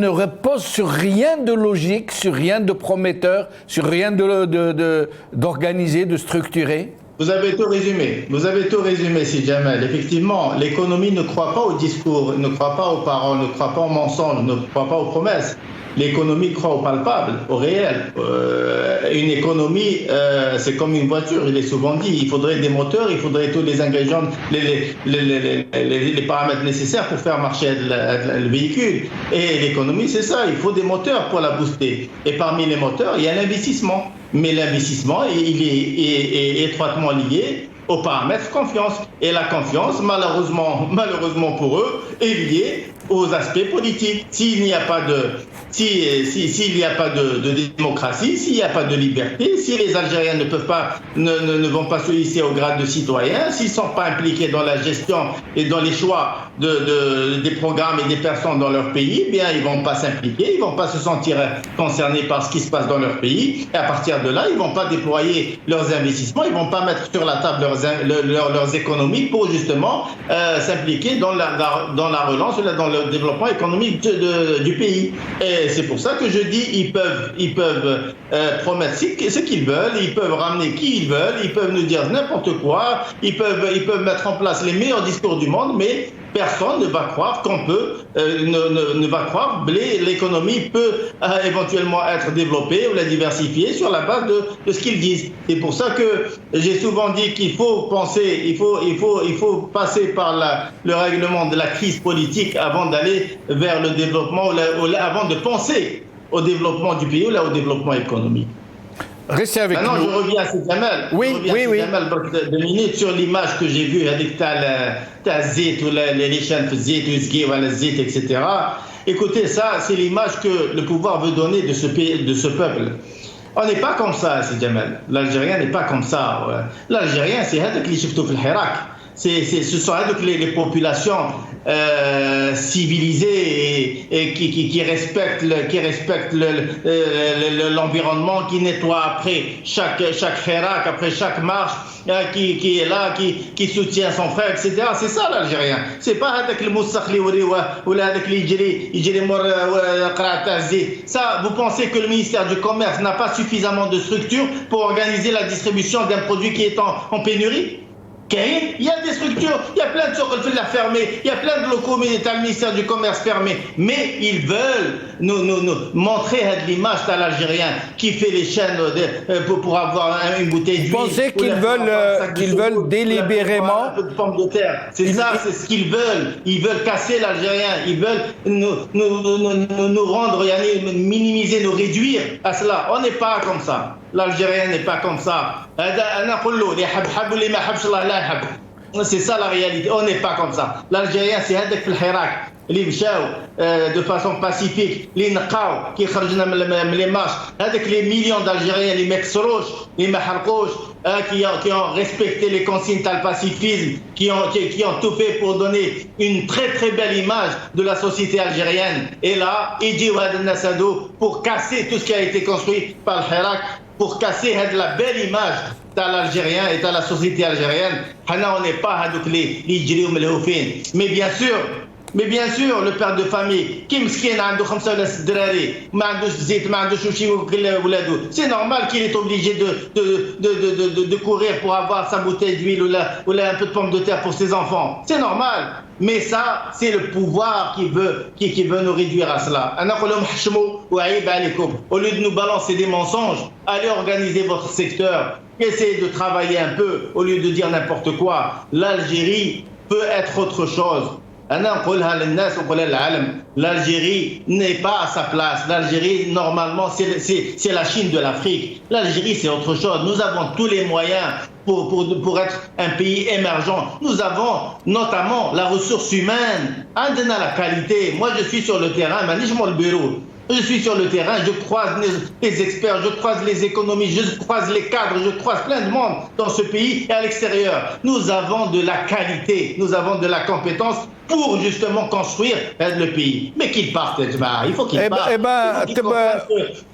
repose sur rien de logique, sur rien de prometteur, sur rien d'organisé, de structuré? Vous avez tout résumé, Sidi Jamel. Effectivement, l'économie ne croit pas au discours, ne croit pas aux paroles, ne croit pas aux mensonges, ne croit pas aux promesses. L'économie croit au palpable, au réel. Une économie, c'est comme une voiture, il est souvent dit. Il faudrait des moteurs, il faudrait tous les ingrédients, les paramètres nécessaires pour faire marcher le véhicule. Et l'économie, c'est ça, il faut des moteurs pour la booster. Et parmi les moteurs, il y a l'investissement. Mais l'investissement, il est étroitement lié aux paramètres confiance. Et la confiance, malheureusement pour eux, est liée aux aspects politiques. S'il n'y a pas de démocratie, s'il n'y a pas de liberté, si les Algériens ne vont pas se hisser au grade de citoyens, s'ils ne sont pas impliqués dans la gestion et dans les choix des programmes et des personnes dans leur pays, eh bien ils ne vont pas s'impliquer, ils ne vont pas se sentir concernés par ce qui se passe dans leur pays. Et à partir de là, ils ne vont pas déployer leurs investissements, ils ne vont pas mettre sur la table leurs économies pour justement s'impliquer dans la relance, dans le développement économique du pays. Et c'est pour ça que je dis ils peuvent promettre ce qu'ils veulent, ils peuvent ramener qui ils veulent, ils peuvent nous dire n'importe quoi, ils peuvent mettre en place les meilleurs discours du monde, mais personne ne va croire qu'on peut, ne va croire que l'économie peut éventuellement être développée ou la diversifier sur la base de ce qu'ils disent. C'est pour ça que j'ai souvent dit qu'il faut penser, il faut passer par le règlement de la crise politique avant d'aller vers le développement, avant de penser au développement du pays ou au développement économique. Restez avec nous. Maintenant, je reviens à Sidi Jamel. Oui. Jamel, 2 minutes sur l'image que j'ai vue avec ta zit ou les chaînes zit ou zgi ou la zit, etc. Écoutez, ça, c'est l'image que le pouvoir veut donner de ce pays, de ce peuple. On n'est pas comme ça, Sidi Jamel. L'Algérien n'est pas comme ça. L'Algérien, c'est هذاك اللي شفتو في الحراك. Ce sont les populations civilisées et qui respectent l'environnement, qui nettoient après chaque hirak, après chaque marche, qui est là, qui soutient son frère, etc. C'est ça l'Algérien. C'est pas هذاك الموسخ اللي يوريوه ولا هذاك اللي يجري مور قرعة تاع الزيت. Ça, vous pensez que le ministère du Commerce n'a pas suffisamment de structures pour organiser la distribution d'un produit qui est en pénurie? Il y a des structures, il y a plein de soukh fermés, il y a plein de locaux militaires, le ministère du Commerce fermé. Mais ils veulent nous montrer l'image de l'Algérien qui fait les chaînes pour avoir une bouteille d'huile. Vous pensez qu'ils veulent délibérément un peu de pommes de terre. C'est ça, c'est ce qu'ils veulent. Ils veulent casser l'Algérien. Ils veulent nous rendre, minimiser, nous réduire à cela. On n'est pas comme ça. L'Algérien n'est pas comme ça. C'est ça la réalité. On n'est pas comme ça. L'Algérien, c'est هذاك في الحراك اللي مشاو de façon pacifique, اللي نقاو كي خرجنا من les marches. هذاك les millions d'Algériens اللي ما كسروش, اللي ما حرقوش, qui ont respecté les consignes tal pacifisme, qui ont tout fait pour donner une très très belle image de la société algérienne. Et là, يجيو هذا الناس هذو pour casser tout ce qui a été construit par le Hirak, pour casser la belle image de l'Algérien et de la société algérienne. On n'est pas هذوك اللي يجريو ملهوفين. Mais bien sûr, le père de famille, qui مسكين عنده 5 ولا 6 دراري, ما عندوش زيت, ما عندوش وشي يوكل ولادو. C'est normal qu'il est obligé de courir pour avoir sa bouteille d'huile ou un peu de pommes de terre pour ses enfants. C'est normal. Mais ça, c'est le pouvoir qui veut nous réduire à cela. Au lieu de nous balancer des mensonges, allez organiser votre secteur, essayez de travailler un peu au lieu de dire n'importe quoi. L'Algérie peut être autre chose. L'Algérie n'est pas à sa place. L'Algérie, normalement, c'est la Chine de l'Afrique. L'Algérie, c'est autre chose. Nous avons tous les moyens pour être un pays émergent. Nous avons notamment la ressource humaine. On a la qualité. Moi, je suis sur le terrain, le bureau. Je suis sur le terrain, je croise les experts, je croise les économistes, je croise les cadres, je croise plein de monde dans ce pays et à l'extérieur. Nous avons de la qualité, nous avons de la compétence pour justement construire le pays. Mais qu'ils partent, il faut qu'ils partent.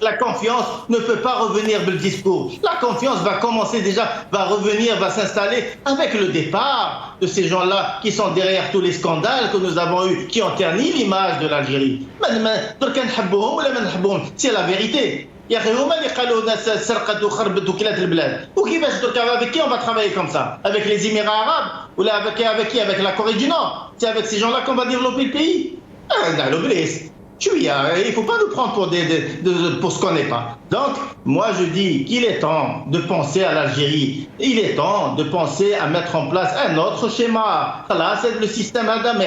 La confiance ne peut pas revenir du discours. La confiance va commencer déjà, va revenir, va s'installer avec le départ de ces gens-là qui sont derrière tous les scandales que nous avons eus, qui ont terni l'image de l'Algérie. C'est la vérité. يا اخي هما اللي قالوا الناس سرقت وخربت وكلات البلاد وكيفاش دركا avec qui on va travailler comme ça avec les Émirats arabes ou là avec qui avec la Corée du Nord c'est avec ces gens-là qu'on va développer le pays il ne faut pas nous prendre pour ce qu'on n'est pas. Donc, moi je dis qu'il est temps de penser à l'Algérie. Il est temps de penser à mettre en place un autre schéma. Là, c'est le système Adam.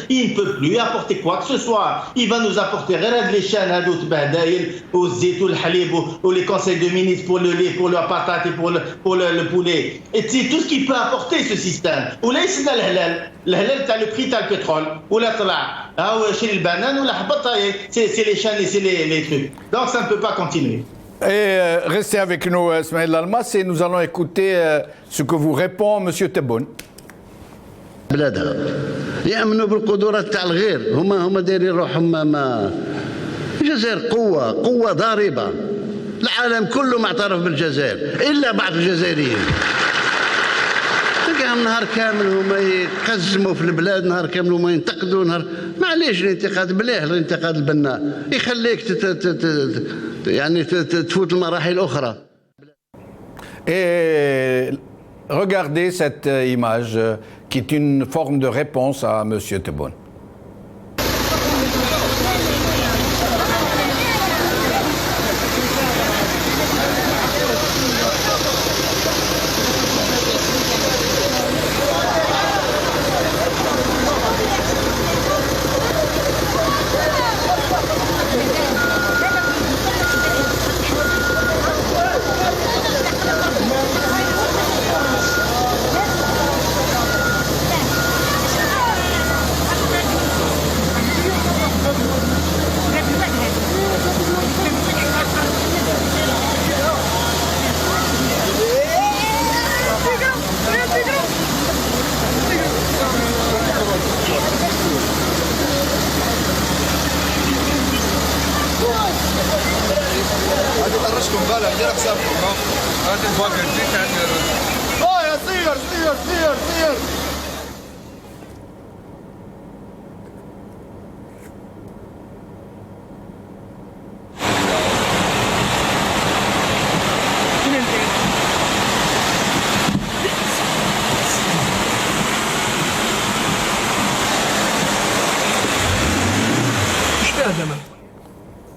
Il ne peut plus apporter quoi que ce soit. Il va nous apporter les chaînes aux zét, ou le halib, ou les conseils de ministres pour le lait, pour la patate et pour le poulet. Et c'est tout ce qu'il peut apporter ce système. Ou là, c'est le halal, t'as le prix, t'as le pétrole. Ou là, chez les bananes, ou la bataille. C'est les chaînes et c'est les trucs. Donc ça ne peut pas continuer. Et restez avec nous, Smaïl Almas, et nous allons écouter ce que vous répond M. Tebboune. بلادها يأمنوا بالقدرات تاع الغير هما دايرين روحهم ما الجزائر قوة ضاربة العالم كله معترف بالجزائر إلا بعض الجزائريين تلقاهم نهار كامل هما يقزموا في البلاد نهار كامل هما ينتقدوا نهار معليش الانتقاد بلاه الانتقاد البناء يخليك يعني تفوت المراحل الأخرى. Et regardez cette image qui est une forme de réponse à M. Tebboune.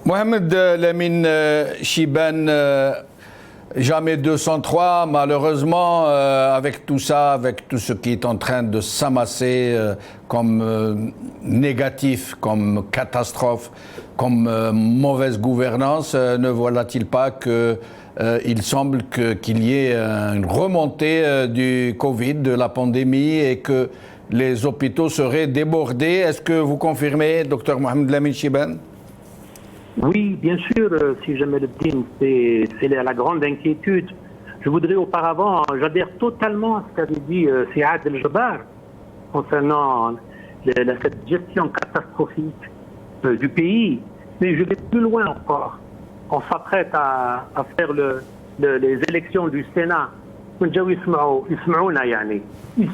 Mohamed Lamine Chibane, jamais 203, malheureusement, avec tout ça, avec tout ce qui est en train de s'amasser comme négatif, comme catastrophe, comme mauvaise gouvernance, ne voilà-t-il pas que il semble qu'il y ait une remontée du Covid, de la pandémie, et que les hôpitaux seraient débordés. Est-ce que vous confirmez, Dr Mohamed Lamine Chibane? Oui, bien sûr, si jamais le team, c'est la grande inquiétude. Je voudrais auparavant, j'adhère totalement à ce qu'avait dit Siad El-Jabbar concernant cette gestion catastrophique du pays. Mais je vais plus loin encore. On s'apprête à faire les élections du Sénat. Ils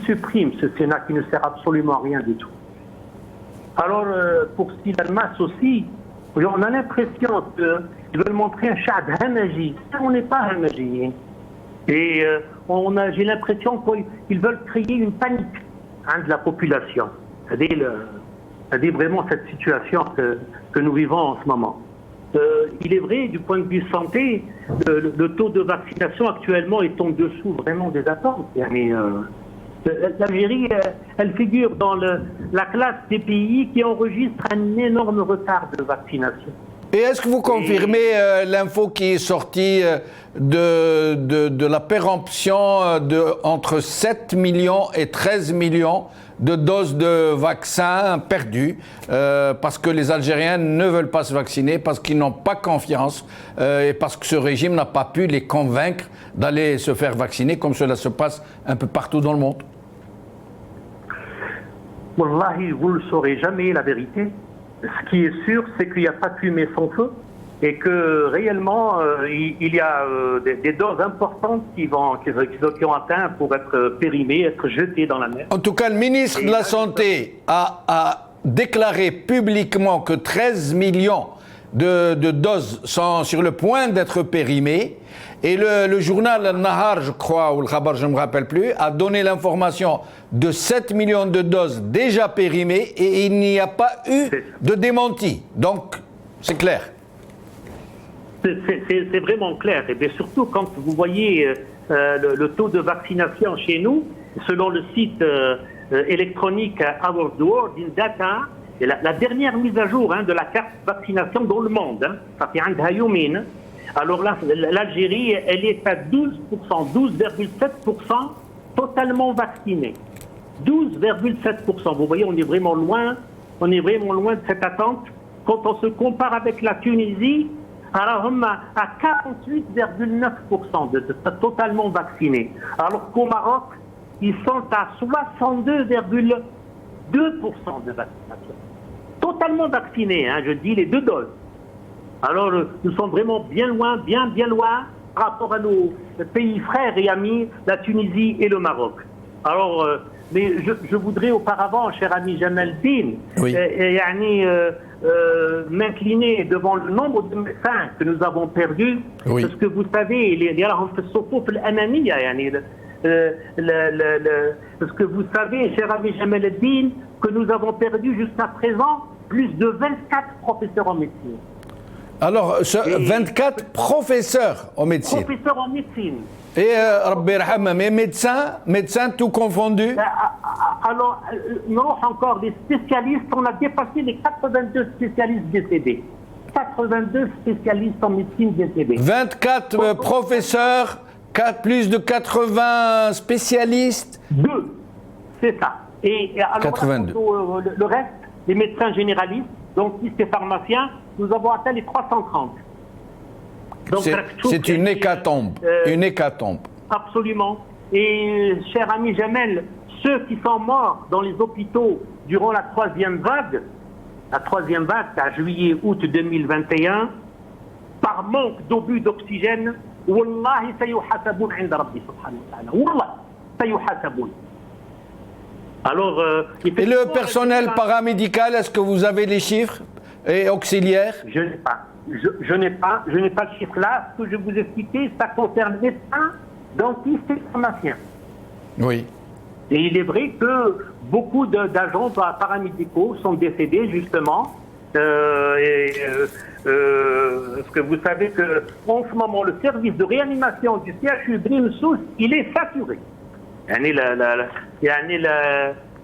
suppriment ce Sénat qui ne sert absolument à rien du tout. Alors, pour Silal-Mas aussi, on a l'impression qu'ils veulent montrer un sha'b hamaji. On n'est pas hamaji. Et j'ai l'impression qu'ils veulent créer une panique de la population. C'est-à-dire vraiment cette situation que nous vivons en ce moment. Il est vrai, du point de vue santé, le taux de vaccination actuellement est en dessous vraiment des attentes. L'Algérie, elle figure dans la classe des pays qui enregistrent un énorme retard de vaccination. Et est-ce que vous confirmez l'info qui est sortie de la péremption entre 7 millions et 13 millions de doses de vaccins perdues parce que les Algériens ne veulent pas se vacciner, parce qu'ils n'ont pas confiance et parce que ce régime n'a pas pu les convaincre d'aller se faire vacciner comme cela se passe un peu partout dans le monde? Wallahi, vous ne le saurez jamais, la vérité. Ce qui est sûr, c'est qu'il n'y a pas de fumée sans feu et que réellement, il y a des doses importantes qui ont atteint pour être périmées, être jetées dans la mer. En tout cas, le ministre de la Santé a déclaré publiquement que 13 millions de doses sont sur le point d'être périmées. Et le journal Al-Nahar, je crois, ou le Khabar, je ne me rappelle plus, a donné l'information de 7 millions de doses déjà périmées et il n'y a pas eu de démenti. Donc, c'est clair. C'est vraiment clair. Et bien surtout, quand vous voyez le taux de vaccination chez nous, selon le site électronique Our World in Data, et la dernière mise à jour de la carte vaccination dans le monde, ça fait un Hayoumine. Alors là, l'Algérie, elle est à 12%, 12,7% totalement vaccinée. 12,7%. Vous voyez, on est vraiment loin de cette attente. Quand on se compare avec la Tunisie, alors on a à 48,9% de totalement vaccinés. Alors qu'au Maroc, ils sont à 62,2% de vaccination. Totalement vaccinés, je dis les deux doses. Alors, nous sommes vraiment bien loin par rapport à nos pays frères et amis, la Tunisie et le Maroc. Alors, mais je voudrais auparavant, cher ami Jamel Din, m'incliner devant le nombre de médecins que nous avons perdus, parce que vous savez, parce que vous savez, cher ami Jamel Din, que nous avons perdu jusqu'à présent plus de 24 professeurs en médecine. Alors, 24 professeurs en médecine. Professeurs en médecine. Et, Rabbi Rahama, mais médecins tout confondus? Alors, non, encore des spécialistes, on a dépassé les 82 spécialistes décédés. 82 spécialistes en médecine décédés. 24 professeurs, plus de 80 spécialistes? 2, c'est ça. Et alors, 82. Le reste, les médecins généralistes, dentistes et pharmaciens, nous avons atteint les 330. C'est une hécatombe. Une hécatombe. Absolument. Et, cher ami Jamel, ceux qui sont morts dans les hôpitaux durant la troisième vague, à juillet-août 2021, par manque d'obus d'oxygène, Wallahi sayuhasaboun 'inda Rabbi subhanahu wa ta'ala. Wallah, sayuhasaboun. Alors, et le personnel paramédical, est-ce que vous avez les chiffres et auxiliaires? Je n'ai pas. Je n'ai pas le chiffre là. Ce que je vous ai expliqué, ça concerne médecins, dentistes et pharmaciens. Oui. Et il est vrai que beaucoup d'agents paramédicaux sont décédés justement. Parce que vous savez qu'en ce moment, le service de réanimation du CHU Ibn Sousse, il est saturé.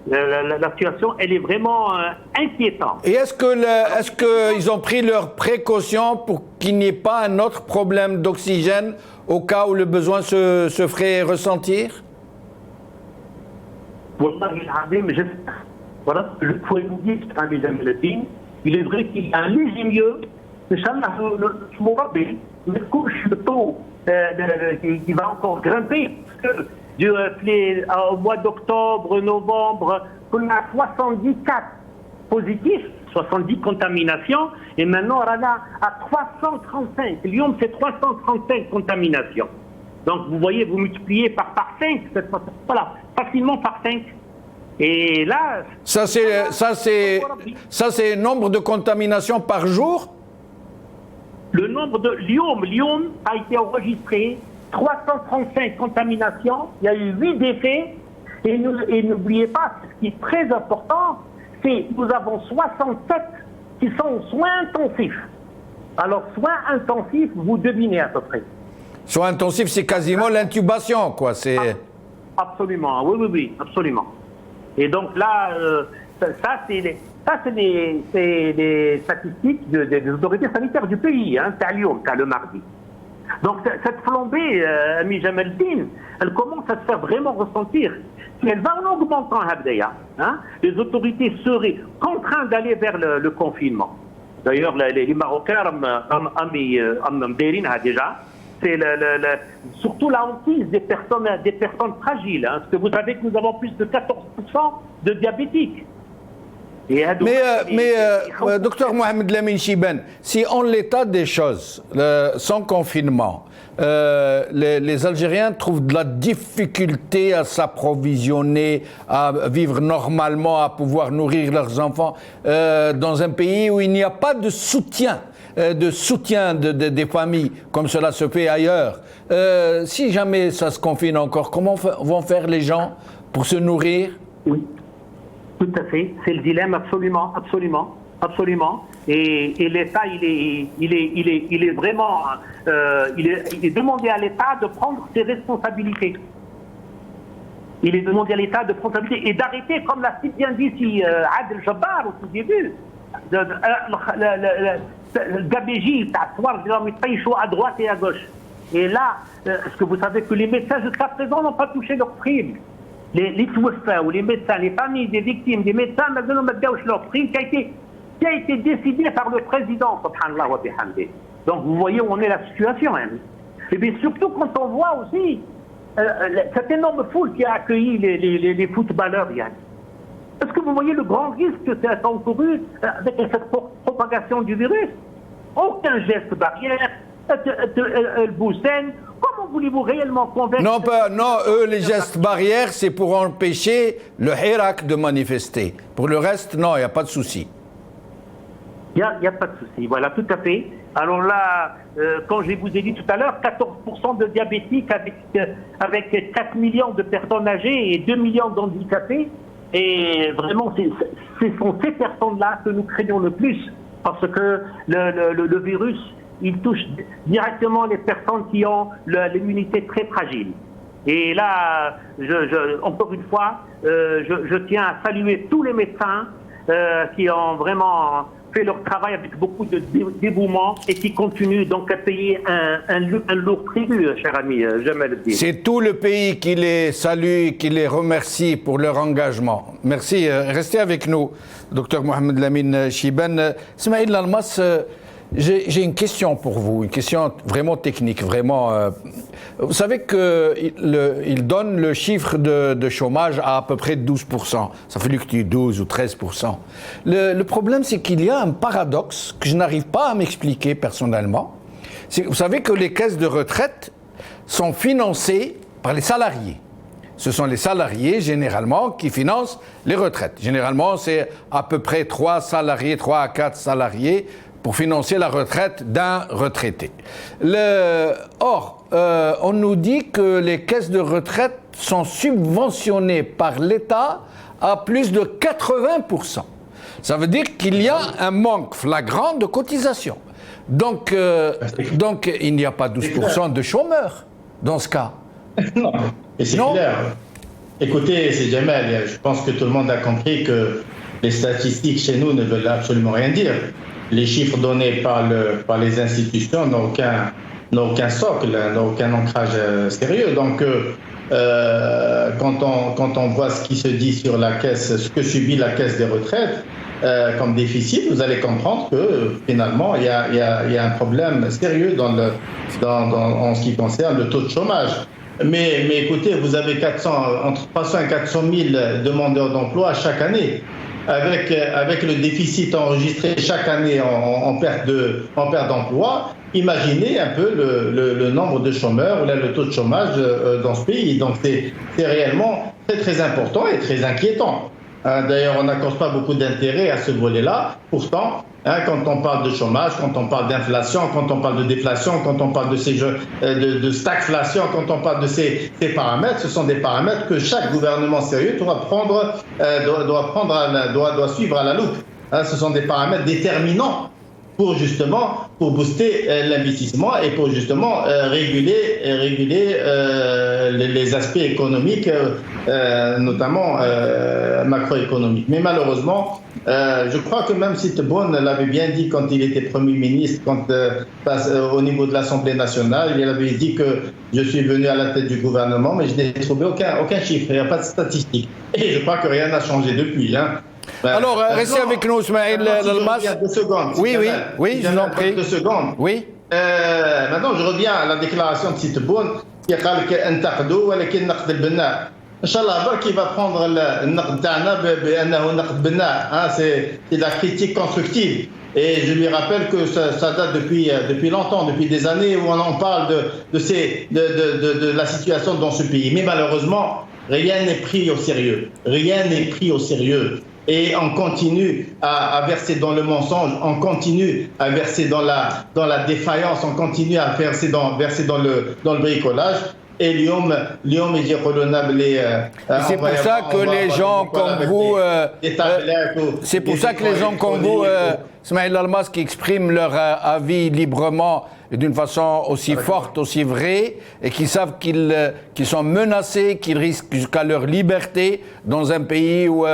La situation, elle est vraiment inquiétante. Et est-ce qu'ils ont pris leurs précautions pour qu'il n'y ait pas un autre problème d'oxygène au cas où le besoin se ferait ressentir? Voilà, je pourrais vous dire, ami Jamel, il est vrai qu'il y a un léger mieux, Inch'Allah, le taux qui va encore grimper, parce que au mois d'octobre, novembre, on a 74 positifs, 70 contaminations, et maintenant on en a à 335. Lyon, c'est 335 contaminations. Donc vous voyez, vous multipliez par 5, voilà, facilement par 5. Et là... Ça c'est le nombre de contaminations par jour? Le nombre de Lyon a été enregistré 335 contaminations, il y a eu 8 décès, et n'oubliez pas, ce qui est très important, c'est que nous avons 67 qui sont en soins intensifs. Alors, soins intensifs, vous devinez à peu près. Soins intensifs, c'est quasiment l'intubation, quoi. Absolument, oui, absolument. Et donc là, ça c'est des statistiques des autorités sanitaires du pays, hein, c'est à Lyon, c'est le mardi. Donc cette flambée, Ami Jamel-Din, elle commence à se faire vraiment ressentir. Si elle va en augmentant, hein, les autorités seraient contraintes d'aller vers le confinement. D'ailleurs, les Marocains ont déjà. C'est surtout la hantise des personnes fragiles. Hein, parce que vous savez que nous avons plus de 14% de diabétiques. Docteur Mohamed Lamine Chibane, si en l'état des choses, sans confinement, les Algériens trouvent de la difficulté à s'approvisionner, à vivre normalement, à pouvoir nourrir leurs enfants, dans un pays où il n'y a pas de soutien des familles, comme cela se fait ailleurs. Si jamais ça se confine encore, comment vont faire les gens pour se nourrir? Oui, tout à fait. C'est le dilemme, absolument. Et l'État, il est vraiment, il est demandé à l'État de prendre ses responsabilités. Il est demandé à l'État de prendre ses responsabilités et d'arrêter, comme l'a si bien dit ici Adel Jabbar au tout début, le gabégie, à droite et à gauche. Et là, est-ce que vous savez que les médecins jusqu'à présent n'ont pas touché leur prime? Les touafas ou les médecins, les familles des victimes, des médecins, maintenant n'ont pas touché leur prime qui a été décidée par le président, subhanallah wa bihamdih. Donc vous voyez où on est la situation. Hein. Et bien surtout quand on voit aussi cette énorme foule qui a accueilli les footballeurs, Yann. Est-ce que vous voyez le grand risque que ça a encouru avec cette propagation du virus? Aucun geste barrière, le Boussen. Comment voulez-vous réellement convaincre? Non, eux, les gestes barrières, c'est pour empêcher le Hirak de manifester. Pour le reste, non, il n'y a pas de souci. Il n'y a pas de souci, voilà, tout à fait. Alors là, quand je vous ai dit tout à l'heure, 14% de diabétiques avec 4 millions de personnes âgées et 2 millions d'handicapés. Et vraiment, ce sont ces personnes-là que nous craignons le plus, parce que le virus, il touche directement les personnes qui ont l'immunité très fragile. Et là, encore une fois, je tiens à saluer tous les médecins qui ont vraiment fait leur travail avec beaucoup de dévouement et qui continuent donc à payer un lourd tribut, cher ami Jamel. C'est tout le pays qui les salue et qui les remercie pour leur engagement. Merci. Restez avec nous, docteur Mohamed Lamine Chibane. Smaïl Almas, j'ai une question pour vous, une question vraiment technique, vraiment. Vous savez qu'il donne le chiffre de chômage à peu près 12%. Ça fluctue 12 ou 13%. Le problème, c'est qu'il y a un paradoxe que je n'arrive pas à m'expliquer personnellement. Vous savez que les caisses de retraite sont financées par les salariés. Ce sont les salariés, généralement, qui financent les retraites. Généralement, c'est à peu près 3 à 4 salariés pour financer la retraite d'un retraité. Or, on nous dit que les caisses de retraite sont subventionnées par l'État à plus de 80%. Ça veut dire qu'il y a un manque flagrant de cotisation. Donc il n'y a pas 12% de chômeurs dans ce cas. Non, et c'est clair. Écoutez, c'est Jamal, je pense que tout le monde a compris que les statistiques chez nous ne veulent absolument rien dire. Les chiffres donnés par les institutions n'ont aucun socle, n'ont aucun ancrage sérieux. Donc, quand on voit ce qui se dit sur la caisse, ce que subit la caisse des retraites comme déficit, vous allez comprendre que finalement, il y a un problème sérieux en ce qui concerne le taux de chômage. Mais écoutez, vous avez entre 300 et 400 000 demandeurs d'emploi chaque année. Avec le déficit enregistré chaque année en perte d'emploi, imaginez un peu le nombre de chômeurs ou là, le taux de chômage dans ce pays. Donc c'est réellement très très important et très inquiétant. D'ailleurs, on n'accorde pas beaucoup d'intérêt à ce volet-là. Pourtant, quand on parle de chômage, quand on parle d'inflation, quand on parle de déflation, quand on parle de stagflation, quand on parle de ces paramètres, ce sont des paramètres que chaque gouvernement sérieux doit suivre à la loupe. Ce sont des paramètres déterminants pour booster l'investissement et pour justement réguler les aspects économiques, notamment macroéconomiques. Mais malheureusement, je crois que même si Tebboune l'avait bien dit quand il était Premier ministre, au niveau de l'Assemblée nationale, il avait dit que je suis venu à la tête du gouvernement, mais je n'ai trouvé aucun chiffre, il n'y a pas de statistique. Et je crois que rien n'a changé depuis. Alors, restez avec nous, Ismaël Lalmas. Oui, je vous en prie. 2 secondes. Oui. Maintenant, je reviens à la déclaration de Tebboune qui a dit qu'intaqdou walakin naqd al-bina. Inch'Allah, qui va prendre le naqd ta'na بأنه نقد بناء. C'est la critique constructive. Et je lui rappelle que ça date depuis longtemps, depuis des années où on en parle de la situation dans ce pays. Mais malheureusement, rien n'est pris au sérieux. Rien n'est pris au sérieux. Et on continue à verser dans le mensonge, on continue à verser dans la défaillance, on continue à verser dans le bricolage. Et c'est pour ça que les gens comme vous, c'est pour ça que les gens comme vous, Ismaël Lalmas, qui expriment leur avis librement et d'une façon aussi forte, aussi vraie, et qui savent qu'ils sont menacés, qu'ils risquent jusqu'à leur liberté dans un pays où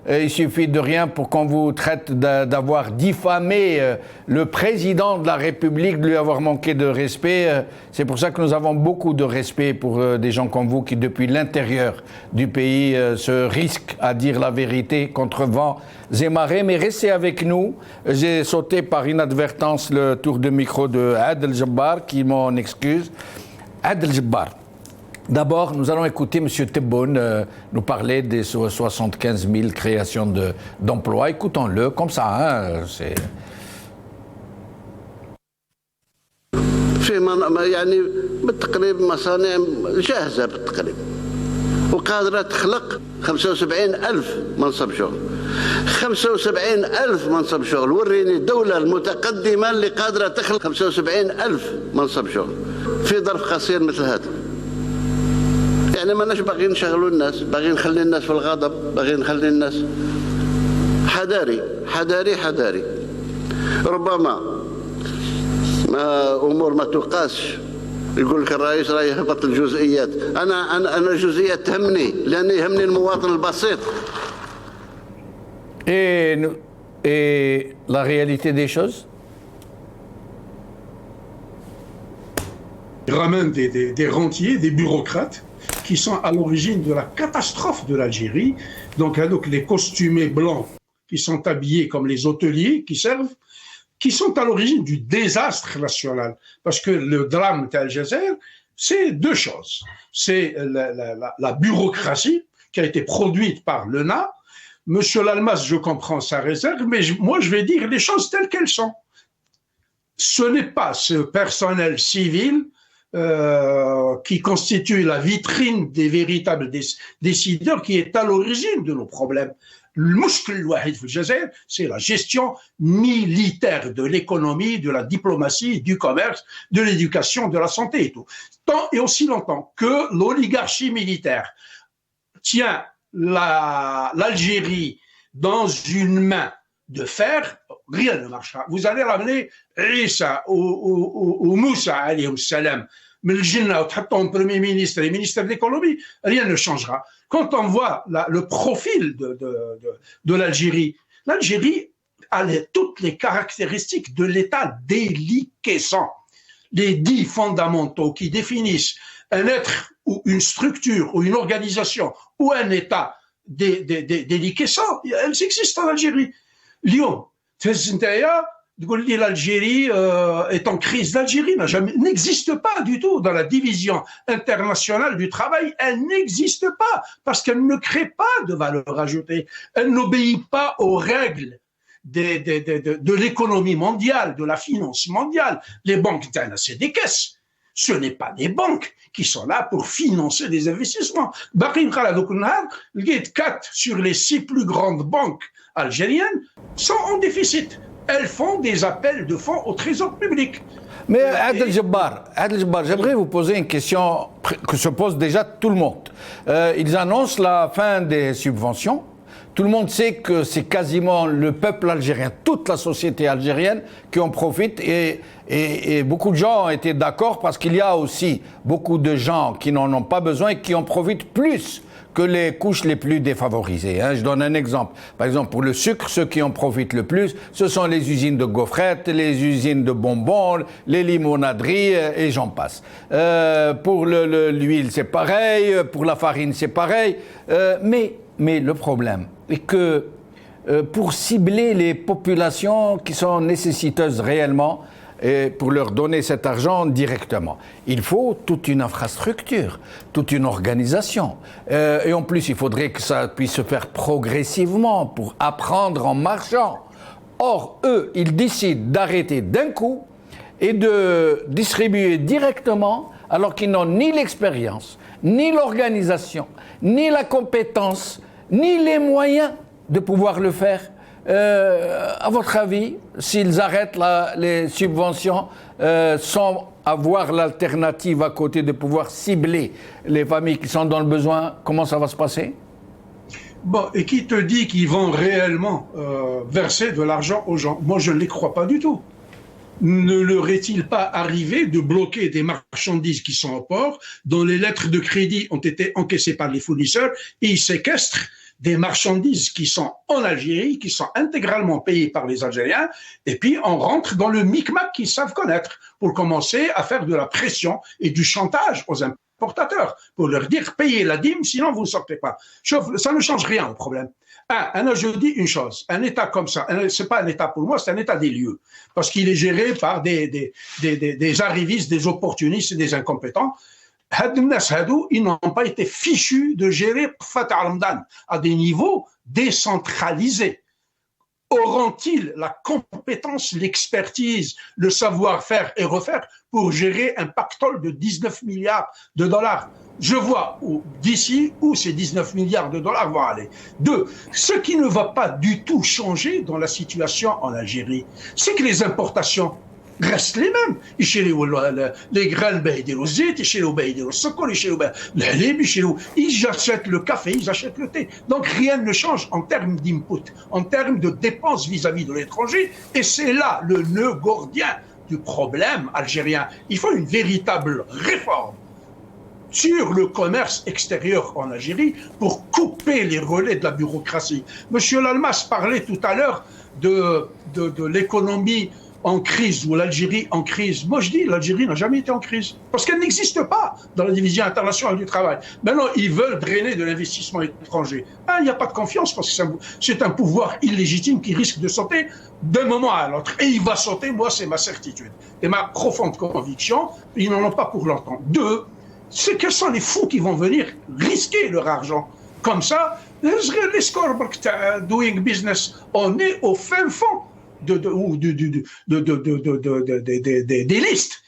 il suffit de rien pour qu'on vous traite d'avoir diffamé le président de la République, de lui avoir manqué de respect. C'est pour ça que nous avons beaucoup de respect pour des gens comme vous qui, depuis l'intérieur du pays, se risquent à dire la vérité contre vent et marée. Mais restez avec nous. J'ai sauté par inadvertance le tour de micro de Adel Jabbar, qui m'en excuse. Adel Jabbar. D'abord, nous allons écouter M. Tebboune nous parler des 75 000 créations d'emplois. Écoutons-le comme ça. C'est... يعني بالتقريب مصانع جاهزة بالتقريب وقادرة تخلق 75,000 منصب شغل. 75,000 منصب شغل. وريني الدولة المتقدمة اللي قادرة تخلق 75,000 منصب شغل في ظرف قصير مثل هذا. يعني ماناش باغيين نشغلوا الناس، باغيين نخلي الناس في الغضب، باغيين نخلي الناس حذاري. ربما امور ما تقاس. يقول لك الرئيس راه يهبط الجزئيات. انا الجزئيات تهمني لان يهمني المواطن البسيط. Et la réalité des choses? Ils ramènent des rentiers, des bureaucrates qui sont à l'origine de la catastrophe de l'Algérie. Donc les costumés blancs qui sont habillés comme les hôteliers qui servent, qui sont à l'origine du désastre national. Parce que le drame d'Al-Jazer, c'est 2 choses. C'est la bureaucratie qui a été produite par l'ENA. Monsieur Lalmas, je comprends sa réserve, mais moi je vais dire les choses telles qu'elles sont. Ce n'est pas ce personnel civil qui constitue la vitrine des véritables décideurs qui est à l'origine de nos problèmes. Le mushkil الوحيد في الجزائر, c'est la gestion militaire de l'économie, de la diplomatie, du commerce, de l'éducation, de la santé et tout. Tant et aussi longtemps que l'oligarchie militaire tient l'Algérie dans une main de fer, rien ne marchera. Vous allez ramener Issa ou Moussa alayhi salam mais le Jinna, au Premier ministre et ministre de l'économie, rien ne changera. Quand on voit le profil de l'Algérie, l'Algérie a toutes les caractéristiques de l'État déliquescent. Les 10 fondamentaux qui définissent un être ou une structure ou une organisation ou un État déliquescent, elles existent en Algérie. Lyon, l'Algérie est en crise. L'Algérie n'existe pas du tout dans la division internationale du travail. Elle n'existe pas parce qu'elle ne crée pas de valeur ajoutée. Elle n'obéit pas aux règles de l'économie mondiale, de la finance mondiale. Les banques, c'est des caisses. Ce n'est pas des banques qui sont là pour financer des investissements. 4 sur les 6 plus grandes banques algériennes sont en déficit. Elles font des appels de fonds au trésor public. Mais Adel Jabbar, j'aimerais vous poser une question que se pose déjà tout le monde. Ils annoncent la fin des subventions. Tout le monde sait que c'est quasiment le peuple algérien, toute la société algérienne qui en profite et beaucoup de gens ont été d'accord parce qu'il y a aussi beaucoup de gens qui n'en ont pas besoin et qui en profitent plus que les couches les plus défavorisées. Je donne un exemple. Par exemple, pour le sucre, ceux qui en profitent le plus, ce sont les usines de gaufrettes, les usines de bonbons, les limonaderies et j'en passe. Pour l'huile, c'est pareil. Pour la farine, c'est pareil. Mais le problème est que pour cibler les populations qui sont nécessiteuses réellement, et pour leur donner cet argent directement, il faut toute une infrastructure, toute une organisation. Et en plus, il faudrait que ça puisse se faire progressivement pour apprendre en marchant. Or, eux, ils décident d'arrêter d'un coup et de distribuer directement alors qu'ils n'ont ni l'expérience, ni l'organisation, ni la compétence, ni les moyens de pouvoir le faire. À votre avis, s'ils arrêtent les subventions sans avoir l'alternative à côté de pouvoir cibler les familles qui sont dans le besoin, comment ça va se passer? Bon, et qui te dit qu'ils vont réellement verser de l'argent aux gens? Moi, je ne les crois pas du tout. Ne leur est-il pas arrivé de bloquer des marchandises qui sont au port, dont les lettres de crédit ont été encaissées par les fournisseurs, et ils séquestrent des marchandises qui sont en Algérie, qui sont intégralement payées par les Algériens, et puis on rentre dans le micmac qu'ils savent connaître pour commencer à faire de la pression et du chantage aux importateurs, pour leur dire payez la dîme, sinon vous ne sortez pas. Ça ne change rien au problème. Je dis une chose, un État comme ça, c'est pas un État pour moi, c'est un État des lieux, parce qu'il est géré par des arrivistes, des opportunistes et des incompétents. Ils n'ont pas été fichus de gérer Fatah al-Mdan à des niveaux décentralisés. Auront-ils la compétence, l'expertise, le savoir-faire et refaire pour gérer un pactole de 19 milliards de dollars? Je vois d'ici où ces 19 milliards de dollars vont aller. 2. Ce qui ne va pas du tout changer dans la situation en Algérie, c'est que les importations restent les mêmes. Les graines, ils achètent le café, ils achètent le thé. Donc rien ne change en termes d'input, en termes de dépenses vis-à-vis de l'étranger. Et c'est là le nœud gordien du problème algérien. Il faut une véritable réforme sur le commerce extérieur en Algérie pour couper les relais de la bureaucratie. Monsieur Lalmas parlait tout à l'heure de l'économie en crise ou l'Algérie en crise. Moi je dis l'Algérie n'a jamais été en crise parce qu'elle n'existe pas dans la division internationale du travail. Maintenant ils veulent drainer de l'investissement étranger. Il n'y a pas de confiance parce que c'est un pouvoir illégitime qui risque de sauter d'un moment à l'autre. Et il va sauter, moi c'est ma certitude et ma profonde conviction. Ils n'en ont pas pour longtemps. 2. C'est que sont les fous qui vont venir risquer leur argent. Comme ça, les scores doing business, on est au fin fond des listes,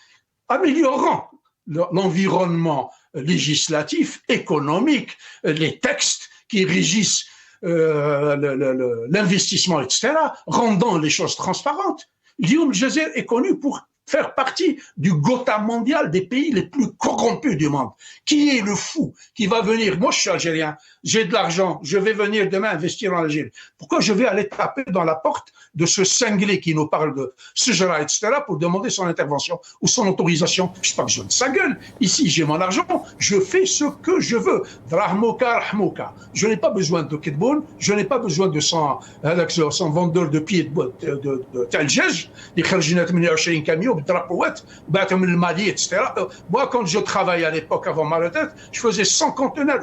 améliorant l'environnement législatif, économique, les textes qui régissent l'investissement, etc., rendant les choses transparentes. Guillaume Jazer est connu pour faire partie du Gotha mondial des pays les plus corrompus du monde. Qui est le fou qui va venir? Moi, je suis algérien, j'ai de l'argent, je vais venir demain investir en Algérie. Pourquoi je vais aller taper dans la porte de ce cinglé qui nous parle de Sejra, etc., pour demander son intervention ou son autorisation? Je n'ai pas besoin de sa gueule. Ici, j'ai mon argent, je fais ce que je veux. Drahmouka, rahmouka. Je n'ai pas besoin de Kedboun, je n'ai pas besoin de son vendeur de pieds de Taljej, des Kharjinat 28 camions, Drapouet, Batum le Mali, etc. Moi, quand je travaillais à l'époque avant ma retraite, je faisais 100 conteneurs.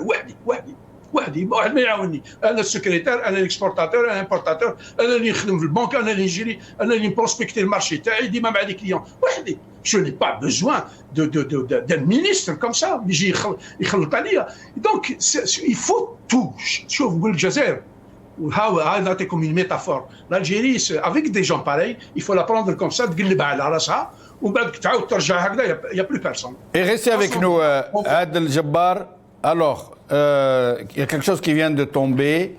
وحدي واحد ما يعاوني انا السكرتير انا الاكسبورتاتور انا الامبورتاتور انا اللي نخدم في البنك انا اللي نجري انا اللي نبروسبكتي المارشي تاعي ديما مع لي كليون وحدي. Je n'ai pas besoin d'un ministre comme ça يجي يخلط عليا. Donc il faut tout. شوف نقول الجزائر نعطيكم une métaphore. L'Algérie avec des gens pareils il faut la prendre comme ça تقلبها على راسها ومن بعد تعاود ترجع هكذا il y a plus personne. Et restez avec nous Adel Jabbar. Alors, il y a quelque chose qui vient de tomber,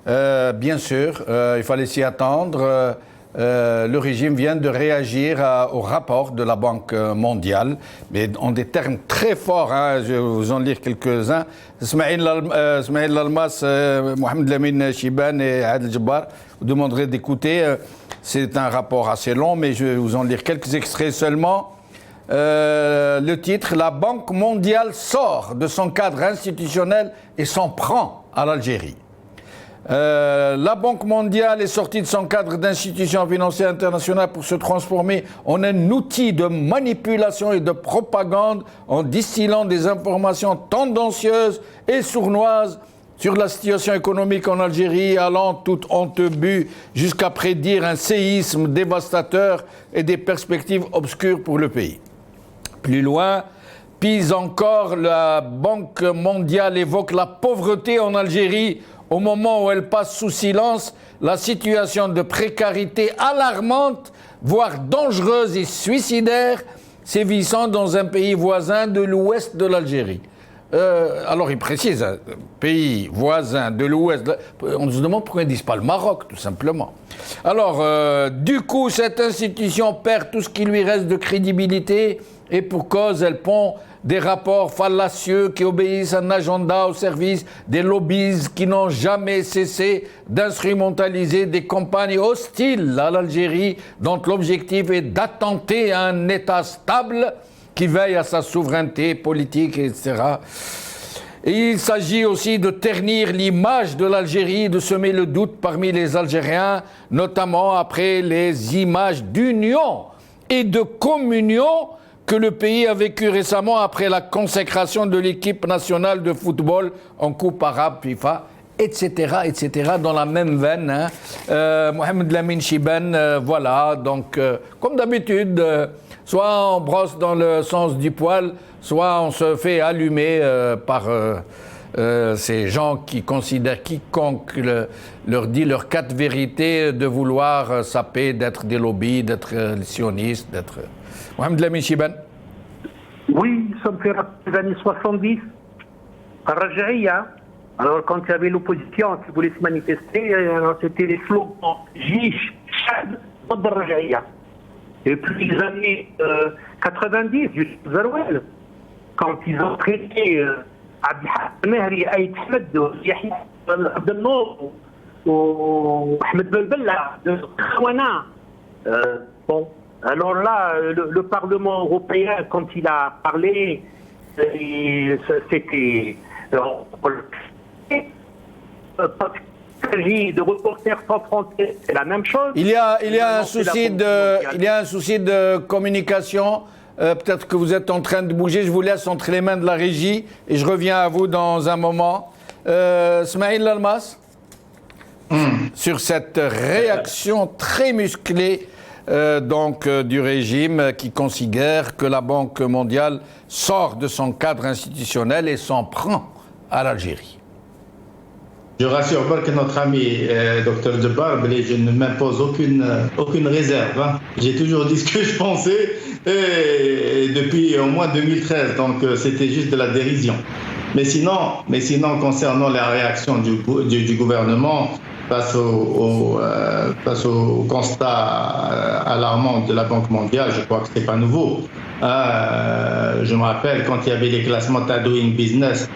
bien sûr, il fallait s'y attendre. Le régime vient de réagir au rapport de la Banque mondiale, mais en des termes très forts, hein, je vais vous en lire quelques-uns. Smaïl Almas, Mohamed Lamine Chiban et Adel Jabbar, vous demanderez d'écouter. C'est un rapport assez long, mais je vais vous en lire quelques extraits seulement. Le titre, la Banque mondiale sort de son cadre institutionnel et s'en prend à l'Algérie. La Banque mondiale est sortie de son cadre d'institution financière internationale pour se transformer en un outil de manipulation et de propagande en distillant des informations tendancieuses et sournoises sur la situation économique en Algérie, allant tout honte but jusqu'à prédire un séisme dévastateur et des perspectives obscures pour le pays. Plus loin, pis encore, la Banque mondiale évoque la pauvreté en Algérie au moment où elle passe sous silence la situation de précarité alarmante, voire dangereuse et suicidaire, sévissant dans un pays voisin de l'ouest de l'Algérie. Alors il précise, pays voisin de l'ouest, on se demande pourquoi ils ne disent pas le Maroc, tout simplement. Alors, du coup, cette institution perd tout ce qui lui reste de crédibilité, et pour cause, elle pond des rapports fallacieux qui obéissent à un agenda au service des lobbies qui n'ont jamais cessé d'instrumentaliser des campagnes hostiles à l'Algérie, dont l'objectif est d'attenter à un État stable qui veille à sa souveraineté politique, etc. Et il s'agit aussi de ternir l'image de l'Algérie, de semer le doute parmi les Algériens, notamment après les images d'union et de communion que le pays a vécu récemment après la consécration de l'équipe nationale de football en Coupe arabe FIFA, etc., etc., dans la même veine. Hein. Mohamed Lamine Chiban, voilà, donc, comme d'habitude, soit on brosse dans le sens du poil, soit on se fait allumer par ces gens qui considèrent quiconque leur dit leurs 4 vérités de vouloir saper, d'être des lobbies, d'être sionistes, d'être... Mohamed Lamine Chiban. Oui, ça me fait rappeler les années 70, à Rajaïa. Alors, quand il y avait l'opposition qui voulait se manifester, c'était les slogans Jish, Chad, de Rajaïa. Et puis les années 90, Youssef Zarouel, quand ils ont traité Abdelhamid Mehri, Aïd Ahmed, Yahya Abdelnour, ou Ahmed Belbella, de Khawana. Bon. Alors là, le Parlement européen, quand il a parlé, c'était de Reporters sans frontières, c'est la même chose. Il y a un souci de communication. Peut-être que vous êtes en train de bouger. Je vous laisse entre les mains de la régie et je reviens à vous dans un moment. Smaïl Almas, sur cette réaction très musclée du régime qui considère que la Banque mondiale sort de son cadre institutionnel et s'en prend à l'Algérie. Je rassure que notre ami Dr Jabbar, je ne m'impose aucune réserve. Hein. J'ai toujours dit ce que je pensais et depuis au moins 2013, donc c'était juste de la dérision. Mais sinon, concernant la réaction du gouvernement face au constat alarmant de la Banque mondiale, je crois que c'est pas nouveau. Je me rappelle quand il y avait les classements Doing Business,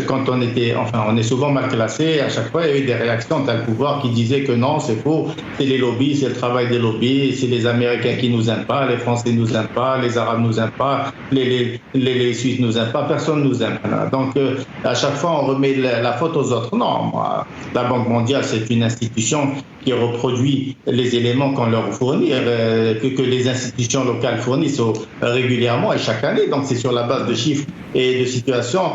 quand on est souvent mal classé, à chaque fois il y a eu des réactions de le pouvoir qui disaient que non, c'est faux, c'est les lobbies, c'est le travail des lobbies, c'est les Américains qui nous aiment pas, les Français nous aiment pas, les Arabes nous aiment pas, les Suisses nous aiment pas, personne nous aime. Donc à chaque fois on remet la faute aux autres. Non, moi, la Banque mondiale c'est une institution qui reproduit les éléments qu'on leur fournit, que les institutions locales fournissent régulièrement et chaque année. Donc c'est sur la base de chiffres et de situations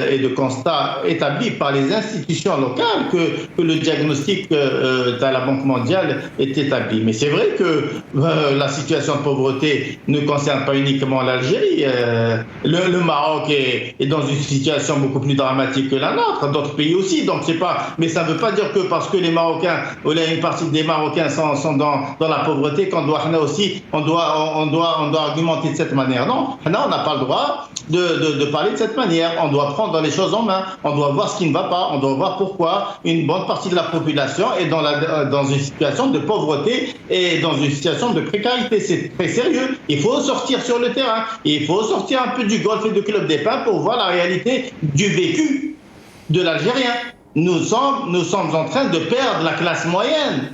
et de constats établis par les institutions locales que le diagnostic de la Banque mondiale est établi. Mais c'est vrai que la situation de pauvreté ne concerne pas uniquement l'Algérie. Le Maroc est dans une situation beaucoup plus dramatique que la nôtre, d'autres pays aussi. Donc c'est pas, mais ça ne veut pas dire que parce que les Marocains, ou une partie des Marocains sont dans la pauvreté, qu'on doit aussi, on doit argumenter de cette manière. Non, on n'a pas le droit de parler de cette manière. On doit prendre les choses en main. On doit voir ce qui ne va pas. On doit voir pourquoi une bonne partie de la population est dans une situation de pauvreté et dans une situation de précarité. C'est très sérieux. Il faut sortir sur le terrain. Il faut sortir un peu du golf et du club des pins pour voir la réalité du vécu de l'Algérien. Nous sommes en train de perdre la classe moyenne.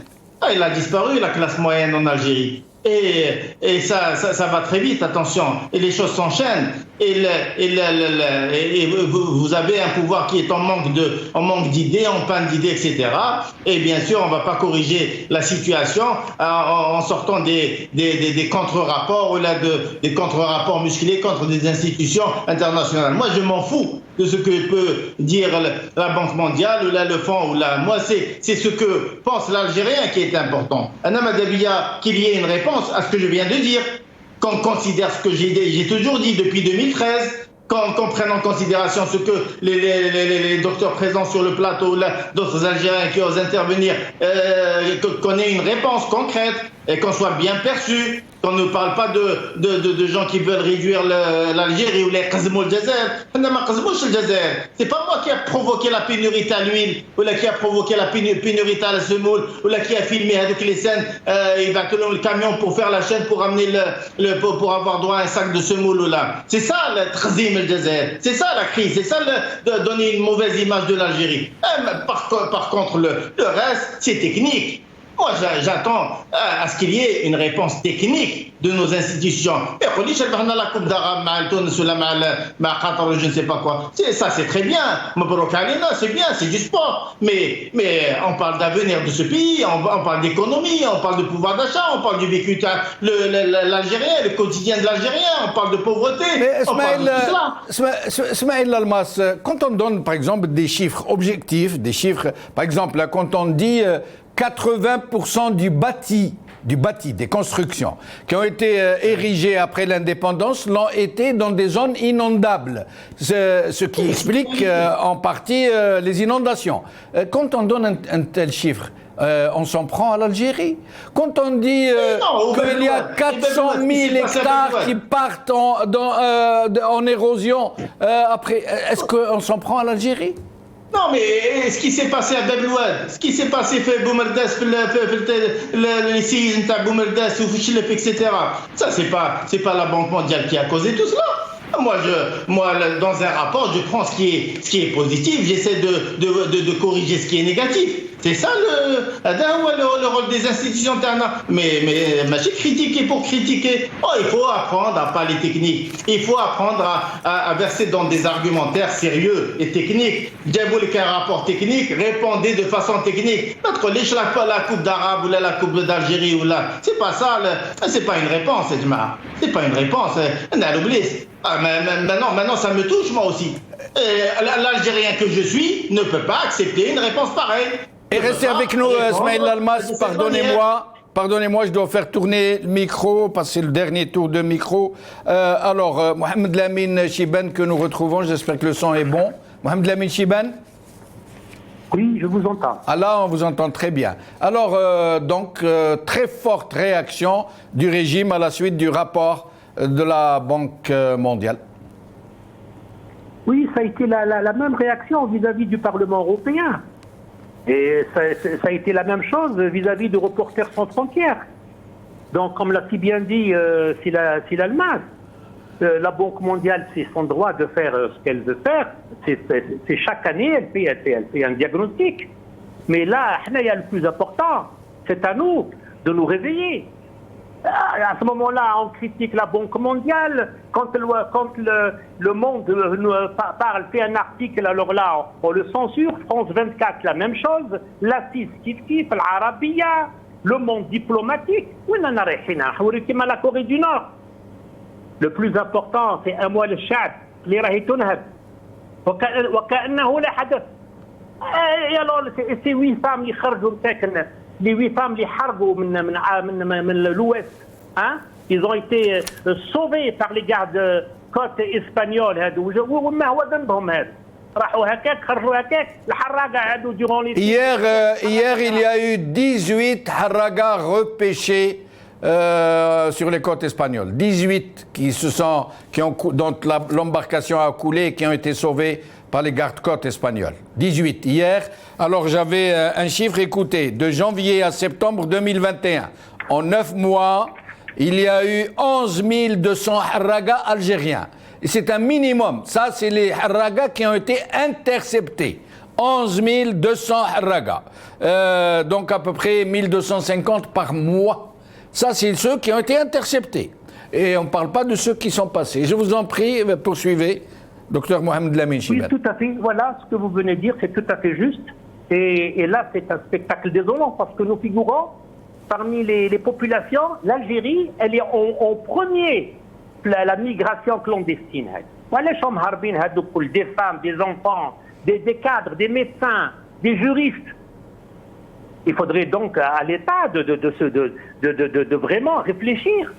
Elle a disparu, la classe moyenne en Algérie. Et ça va très vite, attention. Et les choses s'enchaînent. Et vous avez un pouvoir qui est en manque d'idées, en panne d'idées, etc. Et bien sûr, on ne va pas corriger la situation en sortant des contre-rapports ou là des contre-rapports musclés contre des institutions internationales. Moi, je m'en fous de ce que peut dire la Banque mondiale ou là le fonds ou là. Moi, c'est ce que pense l'Algérien qui est important. Qu'il y ait une réponse à ce que je viens de dire. Qu'on considère ce que j'ai toujours dit depuis 2013, qu'on prenne en considération ce que les docteurs présents sur le plateau, d'autres Algériens qui osent intervenir, qu'on ait une réponse concrète et qu'on soit bien perçu, qu'on ne parle pas de gens qui veulent réduire l'Algérie ou les Qazmou al-Jazair. C'est pas moi qui a provoqué la pénurie à l'huile, ou là qui a provoqué la pénurie à la semoule, ou là qui a filmé avec les scènes, il va que le camion pour faire la chaîne pour amener pour avoir droit à un sac de semoule ou là. C'est ça le Qazim al-Jazair. C'est ça la crise. C'est ça de donner une mauvaise image de l'Algérie. Par contre, le reste, c'est technique. Moi, j'attends à ce qu'il y ait une réponse technique de nos institutions. Et on dit que la Coupe d'Arabe, je ne sais pas quoi. Ça, c'est très bien. C'est bien, c'est du sport. Mais on parle d'avenir de ce pays, on parle d'économie, on parle de pouvoir d'achat, on parle du vécu de l'Algérien, le quotidien de l'Algérien, on parle de pauvreté. Mais on parle de tout cela. Ismaël Almas, quand on donne par exemple des chiffres objectifs, par exemple, quand on dit 80% du bâti, des constructions qui ont été érigées après l'indépendance l'ont été dans des zones inondables, ce qui explique en partie les inondations. Quand on donne un tel chiffre, on s'en prend à l'Algérie. Quand on dit qu'il y a 400 000 hectares qui partent en érosion, après, est-ce qu'on s'en prend à l'Algérie ? Non, mais ce qui s'est passé à Beblouad, ce qui s'est passé à Boumerdas, les séismes à Boumerdas, etc. Ça, c'est pas la Banque mondiale qui a causé tout cela. Moi, dans un rapport, je prends ce qui est positif, j'essaie de corriger ce qui est négatif. C'est ça le rôle des institutions internationales. Mais j'ai critiqué pour critiquer. Il faut apprendre à parler technique. Il faut apprendre à verser dans des argumentaires sérieux et techniques. Diabolique qu'un rapport technique, répondez de façon technique. Notre la Coupe d'Arabe ou la Coupe d'Algérie ou là, c'est pas ça. C'est pas une réponse, c'est pas une réponse. On a l'oubli. Maintenant, ça me touche moi aussi. L'Algérien que je suis ne peut pas accepter une réponse pareille. Et restez avec nous, Ismaël Almas, pardonnez-moi, je dois faire tourner le micro, passer le dernier tour de micro. Alors, Mohamed Lamine Chibane que nous retrouvons, j'espère que le son est bon. Mohamed Lamine Chibane ? Oui, je vous entends. Ah là, on vous entend très bien. Alors, très forte réaction du régime à la suite du rapport de la Banque mondiale. Oui, ça a été la même réaction vis-à-vis du Parlement européen. Et ça a été la même chose vis-à-vis de Reporters sans frontières. Donc, comme l'a si bien dit Silal Mas, la Banque mondiale, c'est son droit de faire ce qu'elle veut faire. C'est chaque année, elle fait un diagnostic. Mais là, il y a le plus important, c'est à nous de nous réveiller. À ce moment-là, on critique la Banque mondiale. Quand le Monde parle, fait un article, alors là, on le censure. France 24, la même chose. La CIS, kif, l'Arabia, le Monde diplomatique. Oui, on a la Corée du Nord. Le plus important, c'est un mois le chat. Les rahitounhab. وكأنه لا حدث. Et alors, ces 8 femmes qui sortent, les 8 femmes qui hargou من l'Ouest, hein, ils ont été sauvés par les gardes côtes espagnols. وما هو ذنبهم هذا؟ راحوا هكاك خرجوا هكاك الحراقة عادوا durant les. Hier, il y a eu 18 haragas repêchés sur les côtes espagnoles. 18 dont l'embarcation a coulé et qui ont été sauvés par les gardes-côtes espagnols. 18 hier. Alors j'avais un chiffre, écoutez, de janvier à septembre 2021. En 9 mois, il y a eu 11 200 haragas algériens. Et c'est un minimum. Ça, c'est les haragas qui ont été interceptés. 11 200 haragas. Donc à peu près 1250 par mois. Ça, c'est ceux qui ont été interceptés. Et on ne parle pas de ceux qui sont passés. Je vous en prie, poursuivez. Docteur Mohamed Lamine Chibane. Oui, tout à fait. Voilà, ce que vous venez de dire, c'est tout à fait juste. Et là, c'est un spectacle désolant parce que nous figurons parmi les populations, l'Algérie, elle est en premier la migration clandestine. Voilà, des femmes, des enfants, des cadres, des médecins, des juristes. Il faudrait donc à l'État de vraiment réfléchir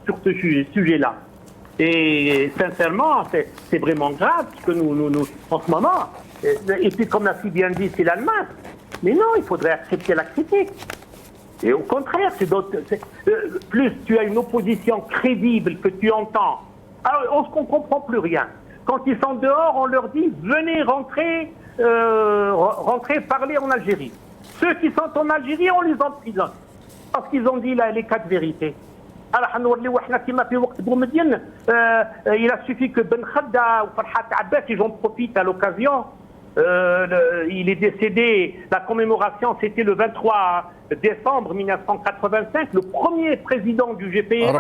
sur ce sujet-là. Et sincèrement, c'est vraiment grave ce que nous en ce moment. Et puis, comme l'a si bien dit, c'est l'Allemagne. Mais non, il faudrait accepter la critique. Et au contraire, plus tu as une opposition crédible que tu entends, alors on ne comprend plus rien. Quand ils sont dehors, on leur dit venez rentrer, parler en Algérie. Ceux qui sont en Algérie, on les emprisonne. Parce qu'ils ont dit là, les 4 vérités. Alors, il a suffi que Ben Khadda ou Farhat Abbas, ils en profitent à l'occasion. Il est décédé, la commémoration c'était le 23 décembre 1985, le premier président du GPA.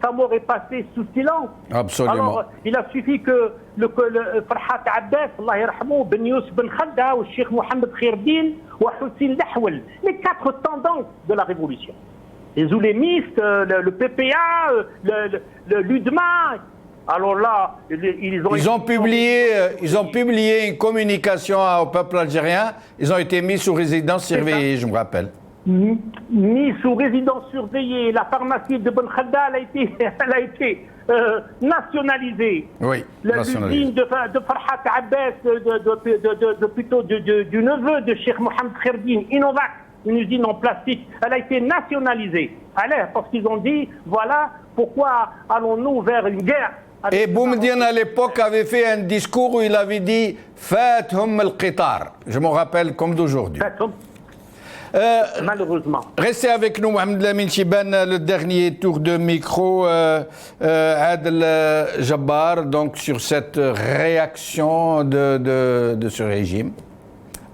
Sa mort est passée sous silence. Absolument. Alors, il a suffi que le Farhat Abbas, Allah yarhamou, Ben Youssef Ben Khadda, ou Cheikh Mohamed Khirdine, ou Hussein Lahwel, les 4 tendances de la révolution. Les oulémistes, le PPA, l'UDMA. Alors là, ils ont publié une communication au peuple algérien. Ils ont été mis sous résidence surveillée, je me rappelle. Mis sous résidence surveillée. La pharmacie de Ben Khadda, elle a été nationalisée. Oui, l'usine de Farhat Abbas, plutôt du neveu de Cheikh Mohamed Khirdine, Innovac, une usine en plastique, elle a été nationalisée. Parce qu'ils ont dit, voilà, pourquoi allons-nous vers une guerre? Et Boumediene à l'époque avait fait un discours où il avait dit « Fathum al-Qitar ». Je me rappelle comme d'aujourd'hui. Malheureusement. Restez avec nous, Mohamed Lamine Chibane, le dernier tour de micro. Adel Jabbar, donc sur cette réaction de ce régime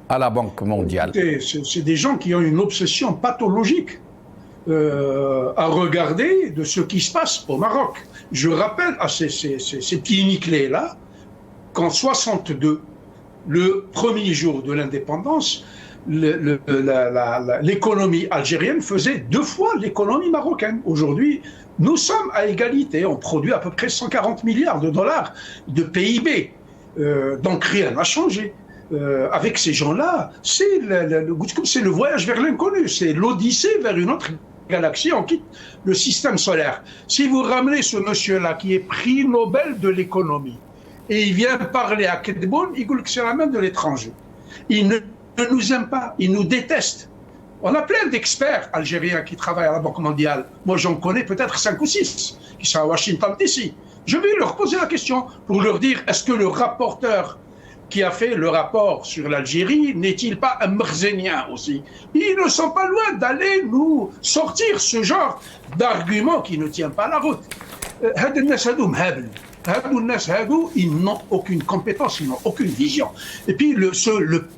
à la Banque mondiale. C'est des gens qui ont une obsession pathologique à regarder de ce qui se passe au Maroc. Je rappelle à ces petits nickelés-là qu'en 62, le premier jour de l'indépendance, l'économie algérienne faisait 2 fois l'économie marocaine. Aujourd'hui, nous sommes à égalité. On produit à peu près 140 milliards de dollars de PIB. Donc rien n'a changé. Avec ces gens-là, c'est le voyage vers l'inconnu. C'est l'odyssée vers une autre galaxie. On quitte le système solaire. Si vous ramenez ce monsieur-là qui est prix Nobel de l'économie et il vient parler à Kedboun, il dit que c'est la main de l'étranger. Il ne nous aime pas, il nous déteste. On a plein d'experts algériens qui travaillent à la Banque mondiale. Moi, j'en connais peut-être 5 ou 6 qui sont à Washington DC. Je vais leur poser la question pour leur dire, est-ce que le rapporteur qui a fait le rapport sur l'Algérie n'est-il pas un merzénien aussi? Ils ne sont pas loin d'aller nous sortir ce genre d'argument qui ne tient pas la route. Ils n'ont aucune compétence, ils n'ont aucune vision. Et puis le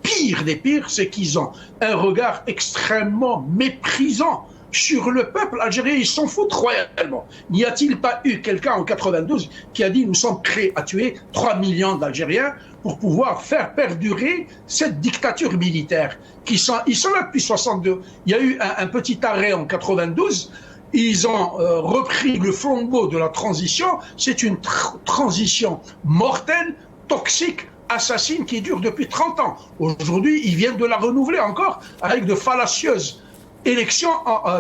pire des pires, c'est qu'ils ont un regard extrêmement méprisant sur le peuple algérien. Ils s'en foutent royalement. N'y a-t-il pas eu quelqu'un en 92 qui a dit « nous sommes prêts à tuer 3 millions d'Algériens pour pouvoir faire perdurer cette dictature militaire ?» Ils sont là depuis 62. Il y a eu un petit arrêt en 92. Ils ont repris le flambeau de la transition. C'est une transition mortelle, toxique, assassine qui dure depuis 30 ans. Aujourd'hui, ils viennent de la renouveler encore avec de fallacieuses élections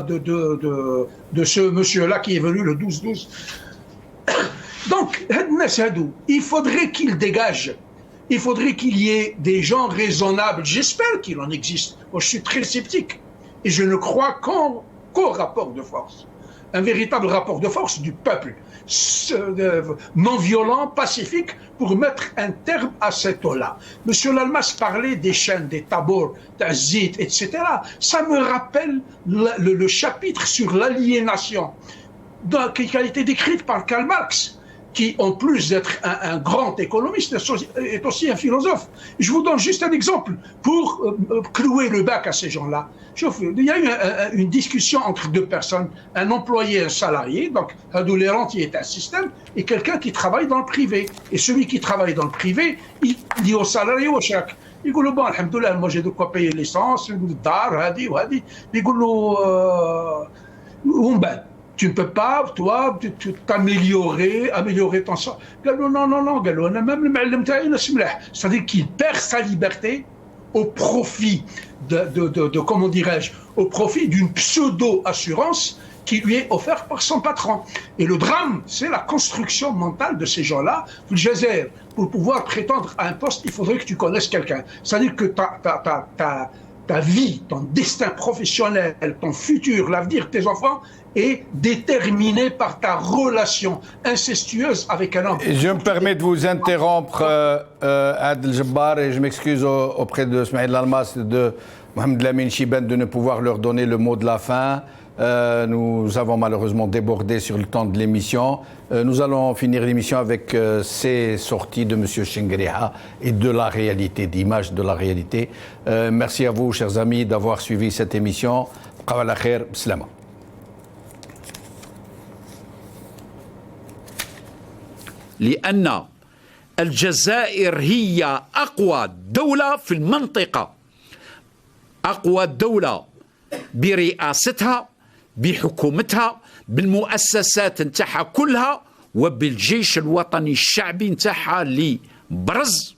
de ce monsieur-là qui est venu le 12-12. Donc, il faudrait qu'il dégage. Il faudrait qu'il y ait des gens raisonnables. J'espère qu'il en existe. Moi, je suis très sceptique. Et je ne crois qu'au rapport de force. Un véritable rapport de force du peuple, non violent, pacifique, pour mettre un terme à cette eau-là. Monsieur Lalmas parlait des chaînes, des tabours, d'Azit, etc. Ça me rappelle le chapitre sur l'aliénation, qui a été décrite par Karl Marx, qui, en plus d'être un grand économiste, est aussi un philosophe. Je vous donne juste un exemple pour clouer le bec à ces gens-là. Il y a eu une discussion entre deux personnes, un employé et un salarié, donc les rentiers est un système, et quelqu'un qui travaille dans le privé. Et celui qui travaille dans le privé, il dit au salarié, au chèque, il dit, bon, alhamdoulilah, moi j'ai de quoi payer l'essence, il dit, il dit, tu ne peux pas, toi, améliorer ton sort. Non, c'est-à-dire qu'il perd sa liberté au profit comment dirais-je, au profit d'une pseudo-assurance qui lui est offerte par son patron. Et le drame, c'est la construction mentale de ces gens-là. Pour pouvoir prétendre à un poste, il faudrait que tu connaisses quelqu'un. C'est-à-dire que ta vie, ton destin professionnel, ton futur, l'avenir de tes enfants est déterminé par ta relation incestueuse avec un homme. Je me permets de vous interrompre, Adel Jabbar, et je m'excuse auprès de Smaïl Lalmas, de Mohamed Lamine Chiban, de ne pouvoir leur donner le mot de la fin. Nous avons malheureusement débordé sur le temps de l'émission. Nous allons finir l'émission avec ces sorties de M. Chengriha et de la réalité, d'image de la réalité. Merci à vous, chers amis, d'avoir suivi cette émission. Qawala khair, bislama. لأن الجزائر هي أقوى دولة في المنطقة، أقوى دولة برئاستها، بحكومتها، بالمؤسسات نتاعها كلها، وبالجيش الوطني الشعبي نتاعها اللي برز